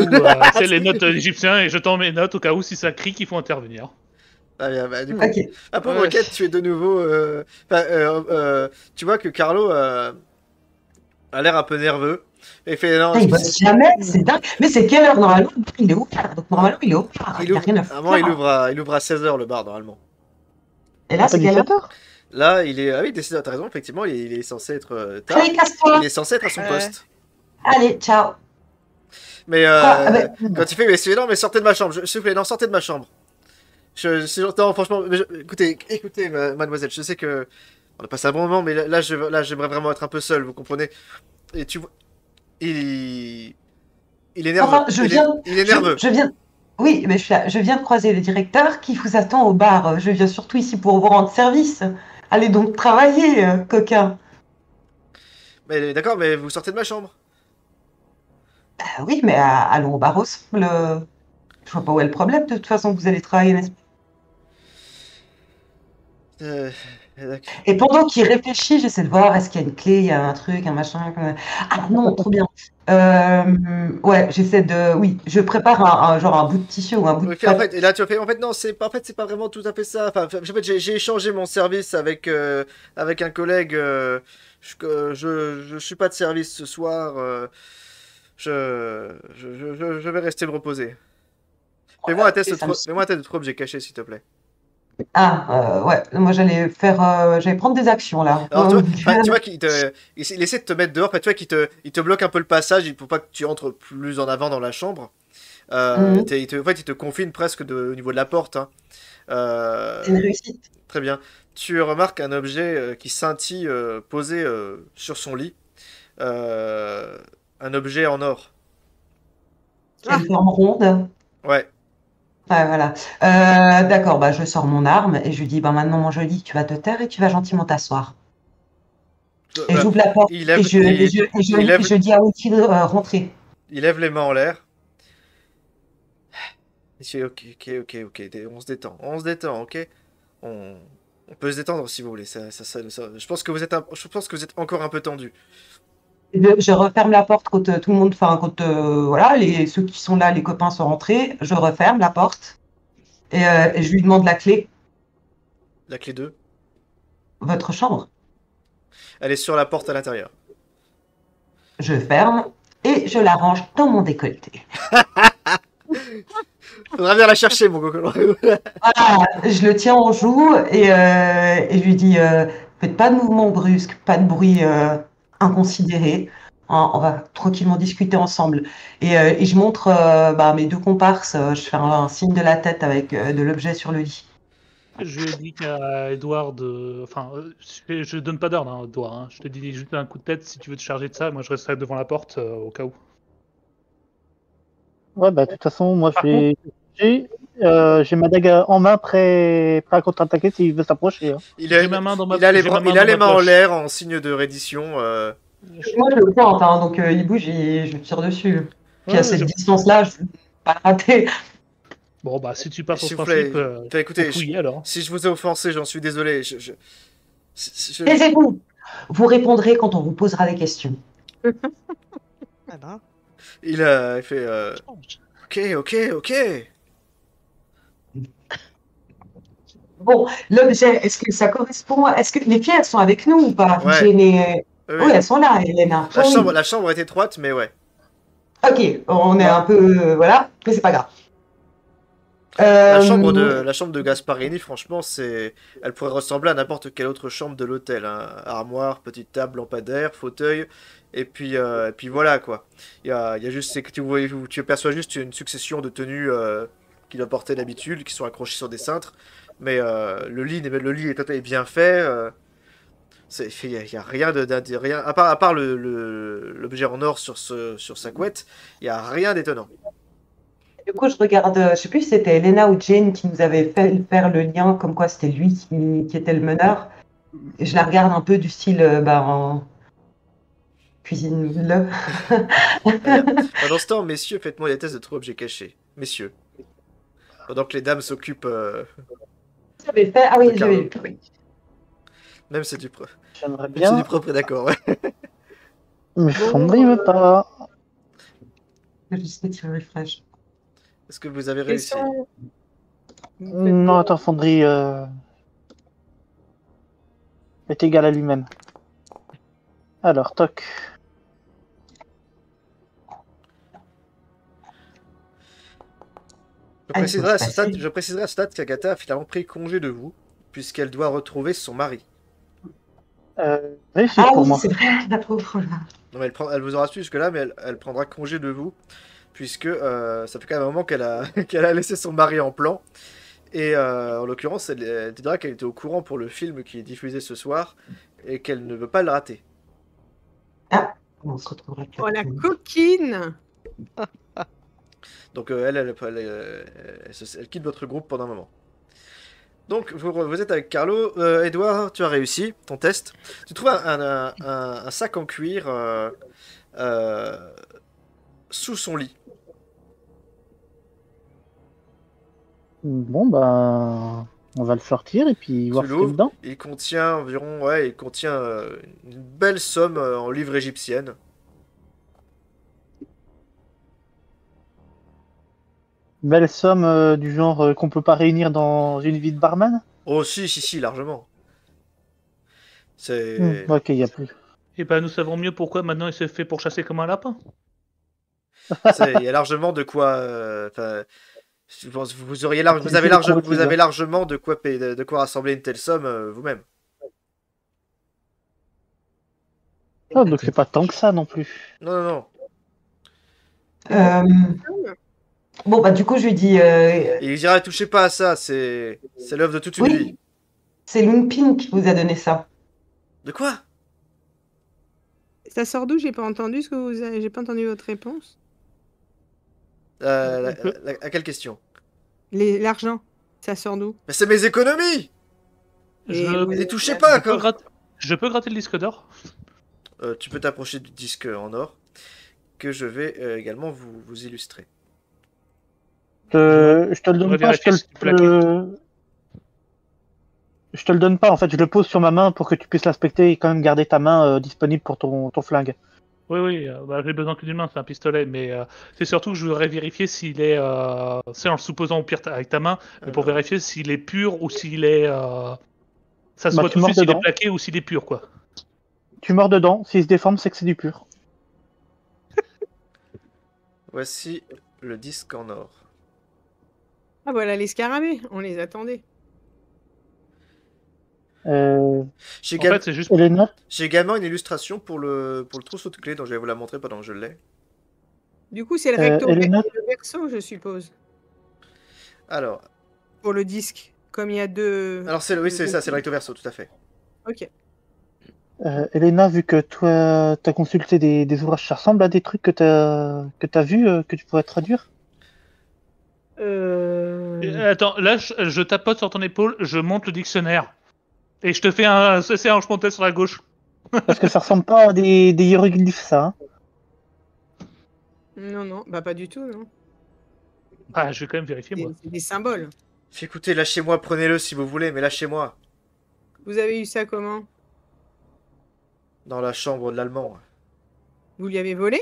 C'est les notes égyptiennes et je tends mes notes au cas où si ça crie qu'il faut intervenir. Ah bien, bah, du coup, Ok. après Ouais. Rocket, tu es de nouveau. Tu vois que Carlo a l'air un peu nerveux et fait non. Il bosse jamais, c'est dingue. Mais c'est quelle heure normalement? Il est ouvert. Donc normalement, il est ouvert. Il n'y a rien à Avant, il faire. ouvre à 16h le bar normalement. Et là, Pas c'est quelle heure? 17h. Là, il est. Ah oui, décidé, t'as raison, effectivement, il est censé être tard. Allez, casse-toi. Il est censé être à son Ouais. poste. Allez, ciao. Mais Ah, bah, quand il fait, mais c'est non, mais sortez de ma chambre, s'il vous plaît, non, sortez de ma chambre. Non, franchement, écoutez, mademoiselle, je sais que on a passé un bon moment, mais là, j'aimerais vraiment être un peu seul, vous comprenez? Et tu vois, il est nerveux. Enfin, Il est nerveux. je viens. Oui, mais je viens de croiser le directeur qui vous attend au bar. Je viens surtout ici pour vous rendre service. Allez donc travailler, coquin. Mais d'accord, mais vous sortez de ma chambre. Oui, mais allons au bar ensemble. Je vois pas où est le problème. De toute façon, vous allez travailler, n'est-ce pas? D'accord. Et pendant qu'il réfléchit, j'essaie de voir est-ce qu'il y a une clé, il y a un truc, un machin. Ah non, trop bien. Ouais, j'essaie de. Oui, je prépare genre un bout de tissu ou un bout de Ok, en papier. fait, et là tu fais, en fait non, c'est pas vraiment tout à fait ça. Enfin, en fait, j'ai échangé mon service avec un collègue. Je suis pas de service ce soir. Je vais rester me reposer. Fais-moi un test Ok, ça me- fais-moi un test de trouble, j'ai caché s'il te plaît. Ouais, moi j'allais prendre des actions là. Alors tu vois il essaie de te mettre dehors, tu vois il te bloque un peu le passage pour pas que tu entres plus en avant dans la chambre. Mhm. En fait, il te confine presque au niveau de la porte, hein. C'est une réussite. Très bien. Tu remarques un objet qui scintille posé sur son lit. Un objet en or. Qui a une forme ronde. Ouais. Ouais, voilà. D'accord, bah, je sors mon arme et je lui dis, bah, maintenant, mon joli, tu vas te taire et tu vas gentiment t'asseoir. Et Bah, j'ouvre la porte il lève, il lève, je dis à Outil de rentrer. il lève les mains en l'air. Il fait ok. On se détend, ok. On, on peut se détendre si vous voulez. Je pense que je pense que vous êtes encore un peu tendu. Je referme la porte quand tout le monde, enfin, quand voilà, ceux qui sont là, les copains sont rentrés. Je referme la porte et je lui demande la clé. La clé 2. Votre chambre. Elle est sur la porte à l'intérieur. Je ferme et je la range dans mon décolleté. Faudra venir la chercher, mon coco. Voilà, je le tiens en joue et je lui dis faites pas de mouvements brusques, pas de bruit inconsidéré. Hein, on va tranquillement discuter ensemble. Et je montre bah, mes deux comparses. Je fais un signe de la tête avec de l'objet sur le lit. Je dis à Edouard de. Enfin, je donne pas d'ordre, hein, Edouard. Hein. Je te dis juste un coup de tête si tu veux te charger de ça. Moi, je resterai devant la porte au cas où. Ouais, bah, de toute façon, moi, Par j'ai ma dague en main, prêt à contre-attaquer s'il veut s'approcher. Hein. J'ai ma main dans ma. Il a les j'ai ma main il a dans les ma mains en poche. l'air en signe de reddition. Moi, je le pointe, hein, donc il bouge et je tire dessus. Puis à Ouais, cette je- distance-là, je ne peux pas le rater. Bon, bah, si tu pars sur ce S'il vous plaît, principe, écoutez, faut fouiller alors. si je vous ai offensé, j'en suis désolé. Taisez-vous. Vous répondrez quand on vous posera des questions. Ah ben, Il fait ok. Bon, l'objet, est-ce que ça correspond? Est-ce que les filles, elles sont avec nous ou pas? Ouais. Oui, elles sont là, Elena. Oui. La chambre est étroite, mais ouais. Ok, on est un peu. Voilà, mais c'est pas grave. La Euh, chambre de Gasparini, franchement, elle pourrait ressembler à n'importe quelle autre chambre de l'hôtel, hein. Armoire, petite table, lampadaire, fauteuil, et puis voilà quoi. Il y a juste, c'est que tu aperçois juste une succession de tenues qu'il a portées d'habitude, qui sont accrochées sur des cintres, mais le lit est bien fait. Il y a rien rien à part l'objet en or sur sa couette, il y a rien d'étonnant. Du coup, je regarde, je sais plus si c'était Elena ou Jane qui nous avait fait faire le lien, comme quoi c'était lui qui était le meneur. Et je la regarde un peu du style, Cuisine-le. Pendant ce temps, messieurs, faites-moi les tests de trou objet caché. Messieurs. Pendant que les dames s'occupent... J'avais fait. Ah oui, De j'avais. Carlo. Oui. Même c'est du propre. J'aimerais C'est bien, du propre, d'accord, ouais. mais Fonderie veut pas. Je vais juste tirer refresh. Est-ce que vous avez réussi? Question. Non, attends, Fonderie est égal à lui-même. Alors, toc. Je préciserai à ce stade qu'Agatha a finalement pris congé de vous, puisqu'elle doit retrouver son mari. Vérifie Ah pour oui, moi. c'est vrai, la pauvre là. Non, mais elle vous aura su jusque-là, mais elle prendra congé de vous, puisque ça fait quand même un moment qu'elle a, qu'elle a laissé son mari en plan. Et en l'occurrence, elle dira qu'elle était au courant pour le film qui est diffusé ce soir, et qu'elle ne veut pas le rater. On se retrouvera Oh la coquine! Donc elle quitte votre groupe pendant un moment. Donc vous êtes avec Carlo. Edouard, tu as réussi ton test. Tu trouves un sac en cuir sous son lit. Bon, ben, on va le sortir et puis voir ce qu'il y a l'ouvres, dedans. il contient environ, une belle somme en livres égyptiennes. Belle somme du genre qu'on peut pas réunir dans une vie de barman. Oh si, largement. C'est... Ok, il y a plus. Et ben nous savons mieux pourquoi maintenant il s'est fait pourchasser comme un lapin. Il y a largement de quoi... je pense que vous avez largement de quoi rassembler une telle somme vous-même. Ah, donc c'est pas tant que ça non plus. Non. Bon, bah, du coup, je lui dis. Et il dira, touchez pas à ça, c'est l'œuvre de toute une vie. Oui, c'est Lungpin qui vous a donné ça. De quoi? Ça sort d'où? J'ai pas entendu ce que vous avez... J'ai pas entendu votre réponse. À quelle question? L'argent, ça sort d'où? Mais c'est mes économies! Et touchez pas, quoi! Je peux gratter le disque d'or? Tu peux t'approcher du disque en or, que je vais également vous illustrer. Je te le donne pas, je te le donne pas, en fait, je le pose sur ma main pour que tu puisses l'inspecter et quand même garder ta main disponible pour ton flingue. Oui, j'ai besoin que d'une main, c'est un pistolet, mais c'est surtout que je voudrais vérifier s'il est... c'est en le supposant au pire avec ta main, mais pour vérifier s'il est pur ou s'il est... Ça se voit tout de suite s'il est plaqué ou s'il est pur, quoi. Tu mords dedans, s'il se déforme, c'est que c'est du pur. Voici le disque en or. Ah voilà les scarabées, on les attendait. J'ai En fait, c'est juste... J'ai également une illustration pour le trousseau de clés dont je vais vous la montrer pendant que je l'ai. Du coup, c'est le recto le verso, je suppose. Alors. Pour le disque, comme il y a deux. Alors c'est ça, c'est le recto verso, tout à fait. Ok. Elena, vu que toi, t'as consulté des ouvrages, ça ressemble à des trucs que t'as vu, que tu pourrais traduire? Attends, là, je tapote sur ton épaule, je monte le dictionnaire. Et je te fais un CC enchanté sur la gauche. Parce que ça ressemble pas à des hiéroglyphes, ça. Hein. Non, bah pas du tout, non. Ah, je vais quand même vérifier, moi. C'est des symboles. Écoutez, lâchez-moi, prenez-le si vous voulez, mais lâchez-moi. Vous avez eu ça comment? Dans la chambre de l'Allemand. Vous lui avez volé?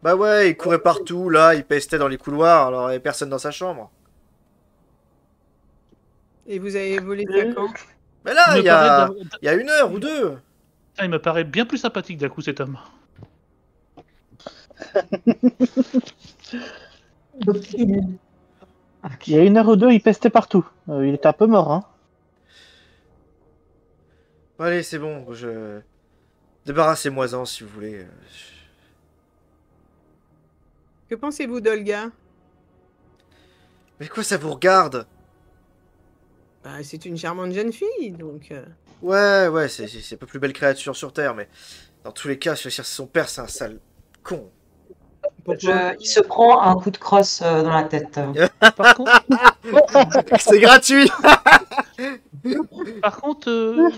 Bah ouais, il courait partout, là, il pestait dans les couloirs, alors il n'y avait personne dans sa chambre. Et vous avez volé ça quand? Mais là, il y a 1 heure ou 2. Ah, il me paraît bien plus sympathique d'un coup, cet homme. Il y a 1 heure ou 2, il pestait partout. Il était un peu mort, hein. Allez, c'est bon, débarrassez-moi-en si vous voulez. Que pensez-vous d'Olga? Mais quoi, ça vous regarde? Bah, c'est une charmante jeune fille, donc... Ouais, c'est pas plus belle créature sur Terre, mais... Dans tous les cas, je veux dire, son père, c'est un sale con. Il se prend un coup de crosse dans la tête. Par contre... C'est gratuit. Par contre,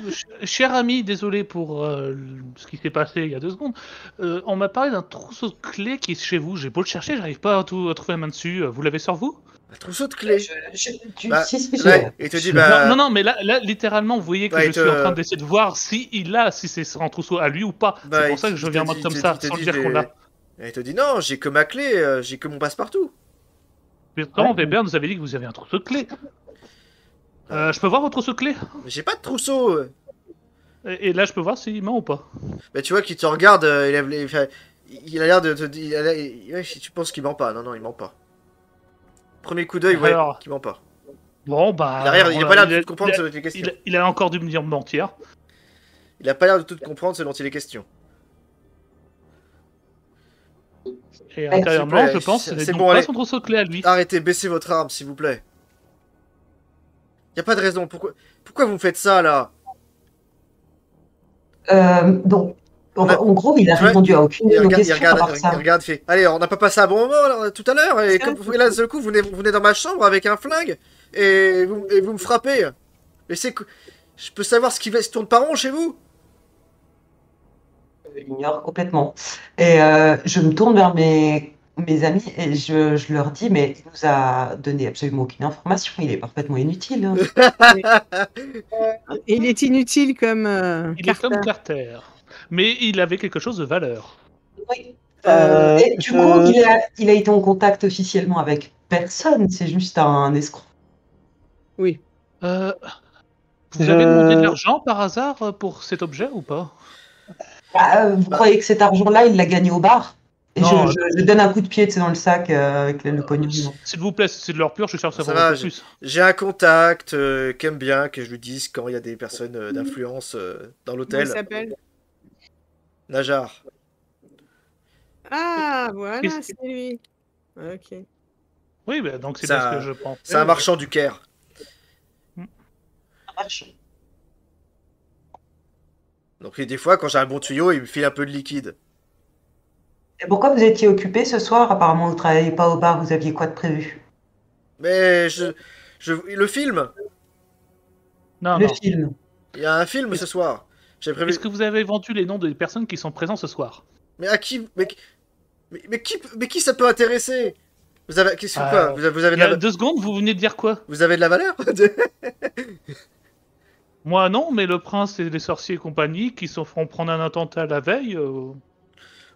cher ami, désolé pour ce qui s'est passé il y a 2 secondes, on m'a parlé d'un trousseau de clés qui est chez vous. J'ai beau le chercher, j'arrive pas à trouver la main dessus. Vous l'avez sur vous? Un trousseau de clés. Bah, Si, ouais, il te dit, bah... Non, mais là, littéralement, vous voyez que Bah, je il suis en train d'essayer de voir si c'est un trousseau à lui ou pas. Bah, C'est pour ça que je viens en mode comme ça, sans dire qu'on l'a. Et il te dit, non, j'ai que ma clé, j'ai que mon passe-partout. Mais comment Weber nous avait dit que vous aviez un trousseau de clés? Je peux voir votre trousseau de clés? Mais j'ai pas de trousseau. Et là, je peux voir s'il ment ou pas. Bah, tu vois qu'il te regarde, il a l'air de te dire... Ouais, si tu penses qu'il ment pas. Non, il ment pas. Premier coup d'œil, ouais, Alors, qu'il ment pas. Bon, bah... Il a pas l'air de tout comprendre selon tes questions. Il a encore dû me dire mentir. Il a pas l'air de tout comprendre selon tes questions. Et intérieurement, s'il vous plaît, je pense que c'est c'est bon, pas allez. son trousseau de clés à lui. Arrêtez, baissez votre arme, s'il vous plaît. Y a pas de raison, pourquoi vous me faites ça, là? Donc, On a- en gros, il a tu vois, répondu à aucune de nos questions à part ça. il regarde, il fait. Allez, on n'a pas passé un bon moment là, tout à l'heure, et comme là, d'un seul coup, vous venez dans ma chambre avec un flingue, et vous me frappez. Mais c'est que. Je peux savoir ce qui se tourne pas rond chez vous? Je l'ignore complètement. Et je me tourne vers mes amis et je leur dis, mais il nous a donné absolument aucune information, il est parfaitement inutile. Et il est inutile comme Il est comme Carter. Mais il avait quelque chose de valeur. Oui. Et du coup, il a été en contact officiellement avec personne, c'est juste un escroc. Oui. Vous avez demandé de l'argent par hasard pour cet objet ou pas? Vous croyez que cet argent-là, il l'a gagné au bar? Et Non, je donne un coup de pied dans le sac avec le pognon. S'il vous plaît, c'est de l'or pur, je cherche à Ça savoir va, un peu plus. J'ai un contact qui aime bien que je lui dise quand il y a des personnes d'influence dans Comment il l'hôtel. s'appelle? Najar. Ah, voilà, Qu'est-ce c'est lui. Ok. Oui, bah, donc c'est Ça- bien ce que je pense. C'est un marchand du Caire. Ça marche. Donc et des fois, quand j'ai un bon tuyau, il me file un peu de liquide. Et pourquoi vous étiez occupé ce soir? Apparemment, vous ne travaillez pas au bar, vous aviez quoi de prévu? Mais le film, Non, Le non. film. il y a un film ce soir. J'ai prévu. Est-ce que vous avez vendu les noms des personnes qui sont présentes ce soir? Mais à qui mais qui ça peut intéresser? Vous avez qu'est-ce que quoi? Vous avez Il de y a la 2 secondes, vous venez de dire quoi? vous avez de la valeur? Moi non, mais le prince et les sorciers et compagnie qui se feront prendre un attentat la veille,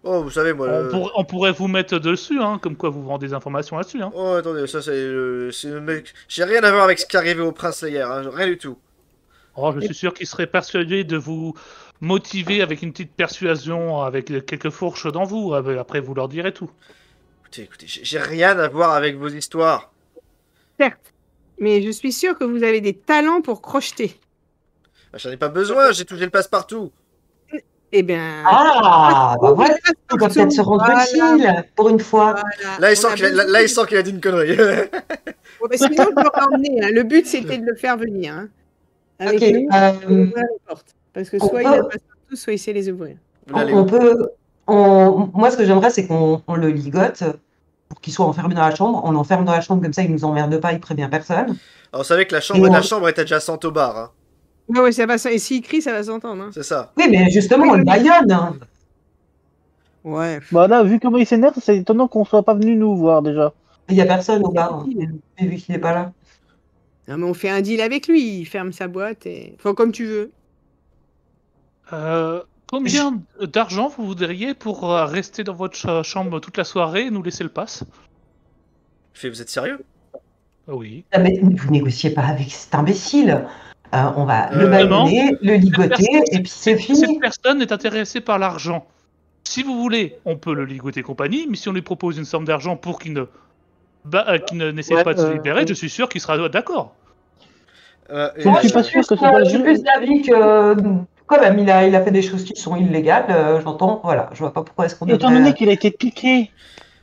Oh, vous savez moi. on pourrait vous mettre dessus, hein, comme quoi vous vendez des informations là-dessus. Hein. Oh, attendez, ça c'est le mec. J'ai rien à voir avec ce qui est arrivé au prince hier, hein, rien du tout. Oh, je suis sûr qu'il serait persuadé de vous motiver avec une petite persuasion, avec quelques fourches dans vous. Après, vous leur direz tout. Écoutez, j'ai rien à voir avec vos histoires. Certes. Mais je suis sûre que vous avez des talents pour crocheter. Bah, j'en ai pas besoin, j'ai le passe-partout. Eh bien. Ah, bah voilà, il va peut-être se rendre Voilà. utile pour une fois. Voilà. Là, il On a besoin là, il sent qu'il a dit une connerie. Bon, bah, sinon, je l'aurais emmené. Hein. Le but, c'était de le faire venir. Hein. Avec Ok, nous, pour ouvrir les portes. Parce que on soit peut- il a pas tout, soit il sait les ouvrir. Vous l'allez on où? peut. Moi, ce que j'aimerais, c'est qu'on le ligote pour qu'il soit enfermé dans la chambre. On l'enferme dans la chambre, comme ça, il nous emmerde pas, il prévient personne. Alors, vous savez que la chambre est adjacente au bar, hein. Ouais, ça va. Et s'il crie, ça va s'entendre. Hein. C'est ça. Oui, mais justement, on le baïonne. Hein. Ouais. Bah là, vu comment il s'énerve, c'est étonnant qu'on soit pas venu nous voir déjà. Il n'y a personne au bar, vu qu'il n'est pas là. Non, mais on fait un deal avec lui. Il ferme sa boîte et. Enfin, comme tu veux. Combien d'argent vous voudriez pour rester dans votre chambre toute la soirée et nous laisser le pass? Vous êtes sérieux? Oui. Ah, mais vous négociez pas avec cet imbécile. On va le non. baïonner, le ligoter, et puis c'est fini. Cette personne est intéressée par l'argent. Si vous voulez, on peut le ligoter compagnie, mais si on lui propose une somme d'argent pour qu'il n'essaie pas de se libérer, je suis sûr qu'il sera d'accord. Et Je suis pas sûr que ce soit Je suis plus d'avis que, quand même, il a fait des choses qui sont illégales, j'entends. Voilà, je vois pas pourquoi est-ce qu'on Étant donné qu'il a été piqué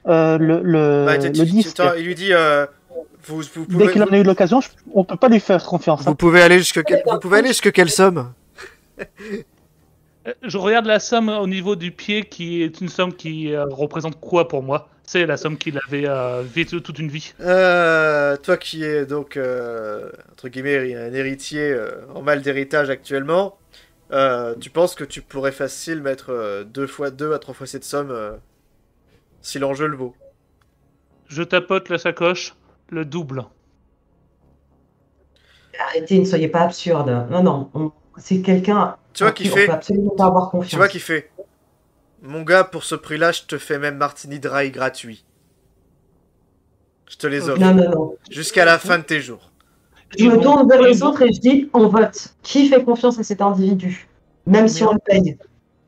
le disque, attends, il lui dit vous dès qu'il en a eu l'occasion, on peut pas lui faire confiance. Hein. vous pouvez aller jusque quelle somme? Je regarde la somme au niveau du pied, qui est une somme qui représente quoi pour moi? C'est la somme qu'il avait vécue toute une vie. Toi qui es donc, entre guillemets, un héritier en mal d'héritage actuellement, tu penses que tu pourrais facile mettre 2 fois 2 à 3 fois cette somme si l'enjeu le vaut. Je tapote la sacoche, le double. Arrêtez, ne soyez pas absurde. Non, non, c'est quelqu'un Tu vois en qui qui on fait peut absolument pas avoir confiance. Tu vois qui fait mon gars, pour ce prix-là, je te fais même martini dry gratuit. Je te les offre. Non, non, non. Jusqu'à la fin de tes jours. Je me tourne vers les autres et je dis, on vote. Qui fait confiance à cet individu? Même si on le paye.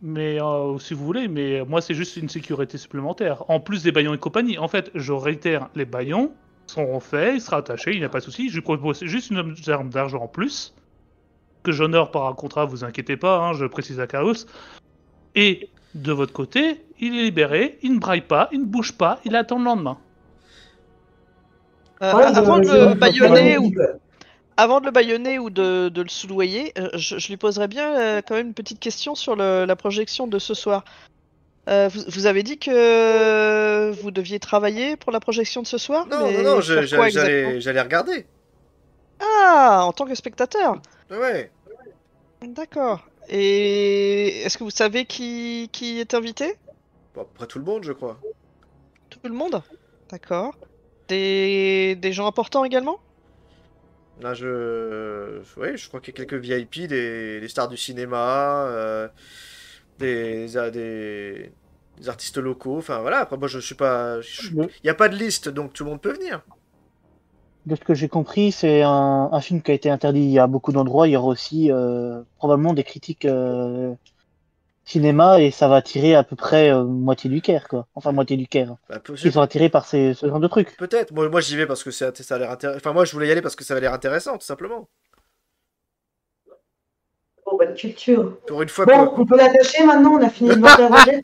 Mais si vous voulez, mais moi c'est juste une sécurité supplémentaire. En plus des baillons et compagnie. En fait, je réitère, les baillons seront faits, il sera attaché, il n'y a pas de souci. Je lui propose juste une somme d'argent en plus, que j'honore par un contrat, vous inquiétez pas, hein, je précise à Chaos. Et de votre côté, il est libéré, il ne braille pas, il ne bouge pas, il attend le lendemain. Avant de le baïonner ou de le soudoyer, je lui poserais bien quand même une petite question sur la projection de ce soir. Vous avez dit que vous deviez travailler pour la projection de ce soir? Non, mais non, non, sur quoi exactement? j'allais regarder. Ah, en tant que spectateur? Ouais. D'accord. Et est-ce que vous savez qui est invité? Bon, à peu près tout le monde, je crois. Tout le monde? D'accord. Des gens importants également? Là, ouais, je crois qu'il y a quelques VIP, des stars du cinéma, des artistes locaux. Enfin, voilà. Après, moi, je suis pas... Il n'y a pas de liste, donc tout le monde peut venir. De ce que j'ai compris, c'est un film qui a été interdit à beaucoup d'endroits. Il y aura aussi probablement des critiques cinéma et ça va attirer à peu près moitié du Caire, quoi. Enfin, moitié du Caire. Bah, Ils sont attirés par ce genre de trucs. Peut-être. Moi j'y vais parce que ça a l'air intéressant. Enfin, moi, je voulais y aller parce que ça a l'air intéressant, tout simplement. Bon, bonne culture. Pour une fois Bon, on peut l'attacher maintenant, on a fini de l'interroger.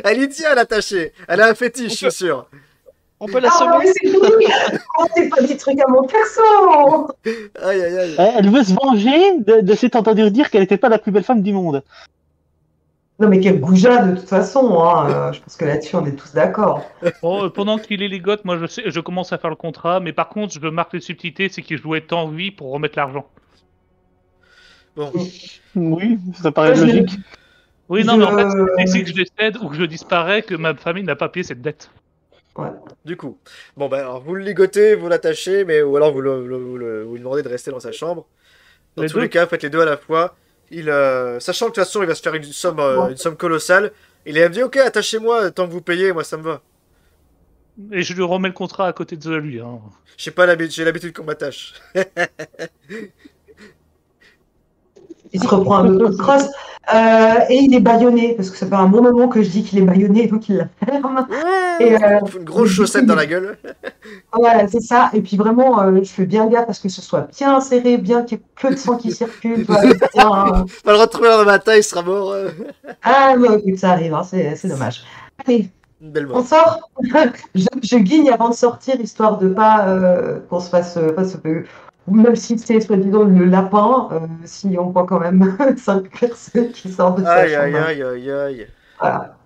Elle y tient, l'attacher. Elle a un fétiche, je suis sûr. On peut la Ah, semer? mais c'est fini. Oh, c'est pas des trucs à mon perso. Aïe, aïe, aïe. Elle veut se venger de s'être entendu dire qu'elle n'était pas la plus belle femme du monde. Non, mais quel goujat de toute façon. Hein. Je pense que là-dessus, on est tous d'accord. Bon, pendant qu'il est ligote, moi je commence à faire le contrat, mais par contre, je marque les subtilités, c'est qu'il jouait tant oui pour remettre l'argent. Bon. Oui, ça paraît logique. Oui, non, mais en fait, c'est que je décède ou que je disparais que ma famille n'a pas payé cette dette. Ouais. Du coup, bon, ben, alors, vous le ligotez, vous l'attachez, mais ou alors vous lui demandez de rester dans sa chambre. Dans tous les cas, faites les deux à la fois. Sachant que de toute façon, il va se faire une somme colossale, il a dit, ok, attachez-moi, tant que vous payez, moi ça me va. Et je lui remets le contrat à côté de lui. Hein. J'ai l'habitude qu'on m'attache. Il se reprend un autre coup de crosse. Et il est bâillonné, parce que ça fait un bon moment que je dis qu'il est bâillonné, donc il la ferme. Ouais, il faut une grosse chaussette dans la gueule. Voilà, c'est ça. Et puis vraiment, je fais bien gaffe parce que ce soit bien serré, bien qu'il y ait peu de sang qui circule. Bien, on va le retrouver dans le matin, il sera mort. Ah, mais écoute, ça arrive, hein, c'est dommage. Allez, on sort. je guigne avant de sortir, histoire de pas qu'on se fasse... même si c'est soi-disant le lapin, si on voit quand même 5 personnes qui sortent de sa chambre. Aïe. Voilà.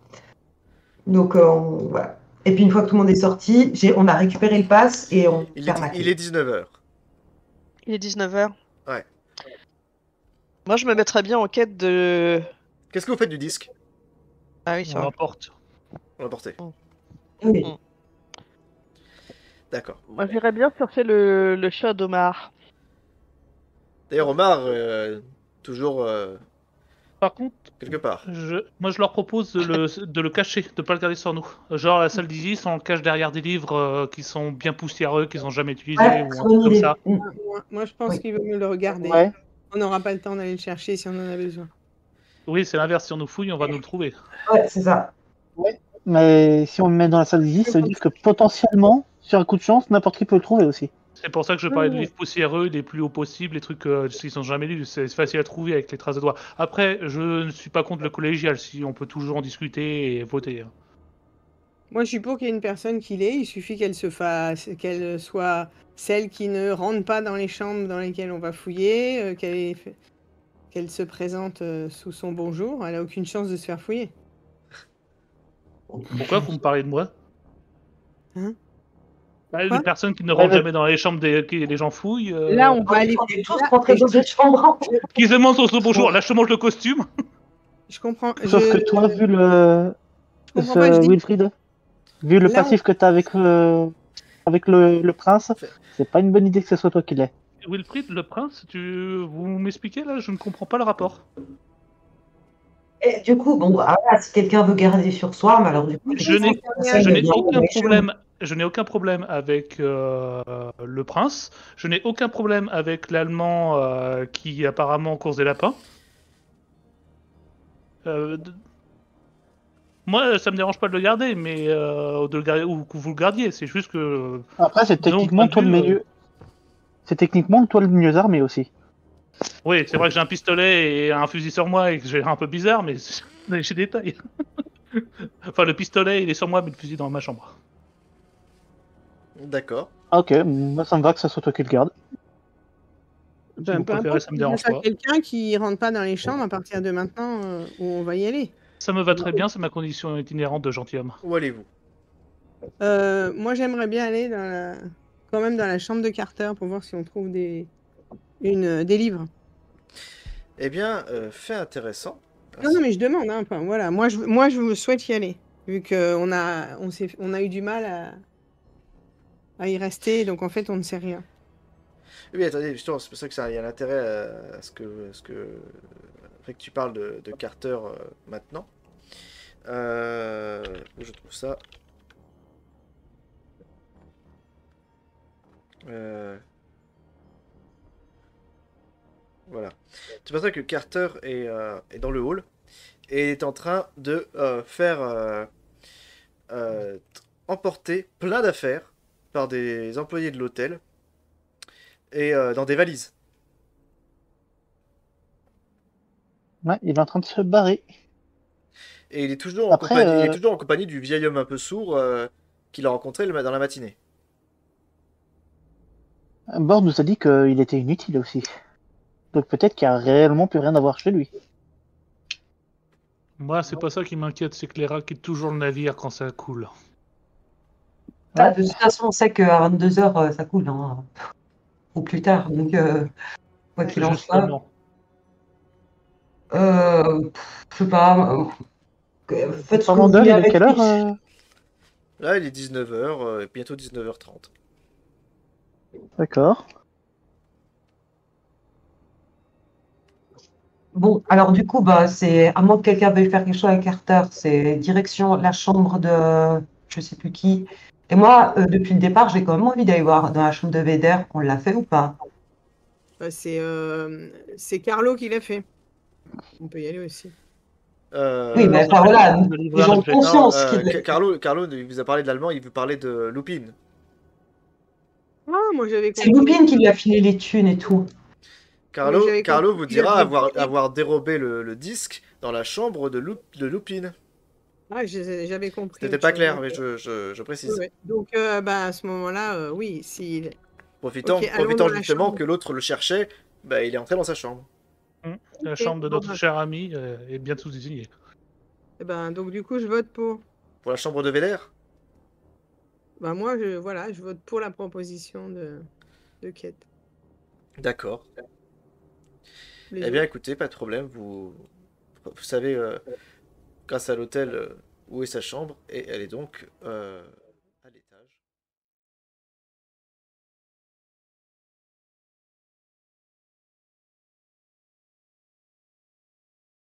Donc, voilà. Et puis, une fois que tout le monde est sorti, on a récupéré le pass et on ferme la clé. Il est 19h. Il est 19h. Ouais. Moi, je me mettrais bien en quête de... Qu'est-ce que vous faites du disque? Ah oui, ça va. On l'emporte. Oui. D'accord. Moi, j'irais bien chercher le chat d'Omar. D'ailleurs, Omar, toujours Par contre, quelque part. Moi, je leur propose de le cacher, de pas le garder sur nous. Genre, la salle d'Isis, on le cache derrière des livres qui sont bien poussiéreux, qu'ils n'ont jamais utilisés, ou un truc comme ça. Moi, je pense qu'il vaut mieux le regarder. Ouais. On n'aura pas le temps d'aller le chercher si on en a besoin. Oui, c'est l'inverse. Si on nous fouille, on va nous le trouver. Ouais, c'est ça. Ouais. Mais si on le met dans la salle d'Isis, ça veut dire que potentiellement, sur un coup de chance, n'importe qui peut le trouver aussi. C'est pour ça que je parlais de livres poussiéreux, les plus hauts possibles, les trucs qui sont jamais lus. C'est facile à trouver avec les traces de doigts. Après, je ne suis pas contre le collégial, si on peut toujours en discuter et voter. Moi, je suis pour qu'il y ait une personne qui l'ait. Il suffit qu'elle soit celle qui ne rentre pas dans les chambres dans lesquelles on va fouiller, qu'elle se présente sous son bonjour. Elle n'a aucune chance de se faire fouiller. Pourquoi vous me parlez de moi? Bah, Quoi les personnes qui ne Ouais, rentrent mais- jamais dans les chambres que les gens fouillent, Là, on va aller. On est tous là, rentrés dans une chambre. qui se demandent sur ce bonjour, là je te montre le costume. Je comprends. Sauf que toi, vu le. Je comprends pas. Je dis. Wilfried, vu le Là, passif que t'as avec le prince, Fait- c'est pas une bonne idée que ce soit toi qui l'aies. Wilfried, le prince, vous m'expliquez là, je ne comprends pas le rapport. Et du coup, bon, ah, voilà, si quelqu'un veut garder sur soi, mais alors du coup, Je n'ai ça, je il n'ai vient aucun dans les problème. Je n'ai aucun problème avec le prince. Je n'ai aucun problème avec l'allemand qui apparemment course des lapins. Euh, d- Moi, ça me dérange pas de le garder, mais ou que vous le gardiez. C'est juste que Après, c'est de mon techniquement point de toi le vue, mieux. C'est techniquement toi le mieux armé aussi. oui, c'est vrai que j'ai un pistolet et un fusil sur moi et que j'ai l'air un peu bizarre, mais j'ai des détails. Enfin, le pistolet, il est sur moi, mais le fusil dans ma chambre. D'accord. Ah, ok, moi ça me va que ce soit toi qui le garde. Si Ben, vous peu préférez, importe, ça me dis dérange ça à pas. quelqu'un qui rentre pas dans les chambres à partir de maintenant où on va y aller. Ça me va très bien, c'est ma condition itinérante de gentilhomme. Où allez-vous? Moi, j'aimerais bien aller quand même dans la chambre de Carter pour voir si on trouve des livres. Eh bien, fait intéressant. Non, non, mais je demande. Hein, enfin, voilà. Moi, je souhaite y aller. Vu qu'on on a eu du mal à y rester. Donc, en fait, on ne sait rien. Oui, attendez, justement, c'est pour ça que ça y a l'intérêt à après que tu parles de Carter maintenant. Où je trouve ça. Voilà. C'est pour ça que Carter est dans le hall et est en train de faire emporter plein d'affaires par des employés de l'hôtel et dans des valises. Ouais, il est en train de se barrer. Et il est toujours Après, il est toujours en compagnie du vieil homme un peu sourd qu'il a rencontré dans la matinée. Bord nous a dit qu'il était inutile aussi. Donc peut-être qu'il n'y a réellement plus rien à voir chez lui. Moi, c'est pas ça qui m'inquiète, c'est que Clara quitte toujours le navire quand ça coule. Bah, de toute façon, on sait qu'à 22h, ça coule, hein, ou plus tard. Donc, quoi qu'il en soit, Justement. je sais pas, faites ce que vous Commandeur, voulez il est avec quelle lui. heure Là, il est 19h, bientôt 19h30. D'accord. Bon, alors du coup, bah, c'est à moins que quelqu'un veuille faire quelque chose avec Carter, c'est direction la chambre de je sais plus qui. Et moi, depuis le départ, j'ai quand même envie d'aller voir dans la chambre de Vader. On l'a fait ou pas? C'est Carlo qui l'a fait. On peut y aller aussi. Oui, mais enfin voilà, Le les livreur gens ont est fait. Non, conscience qu'il. Carlo, il vous a parlé de l'allemand, il vous parlait de Lupin. Ah, moi, j'avais C'est compris. Lupin qui lui a filé les thunes et tout. Moi, j'avais Carlo compris vous qu'il dira avait volé. avoir dérobé le disque dans la chambre de Lupin. Ah, j'avais compris. C'était autre pas chose. clair, mais je précise. Ouais, ouais. Donc, bah, à ce moment-là, oui, s'il. Profitant, Ok, allons profitant dans la justement chambre. que l'autre le cherchait, bah, il est entré dans sa chambre. La chambre de bon, notre bah. cher ami est bien sous-désignée. Eh ben, donc, du coup, je vote pour. Pour la chambre de Véder? Bah, moi, voilà, je vote pour la proposition de Kate. D'accord. Les Eh bien, autres. écoutez, pas de problème. Vous savez, grâce à l'hôtel, où est sa chambre, et elle est donc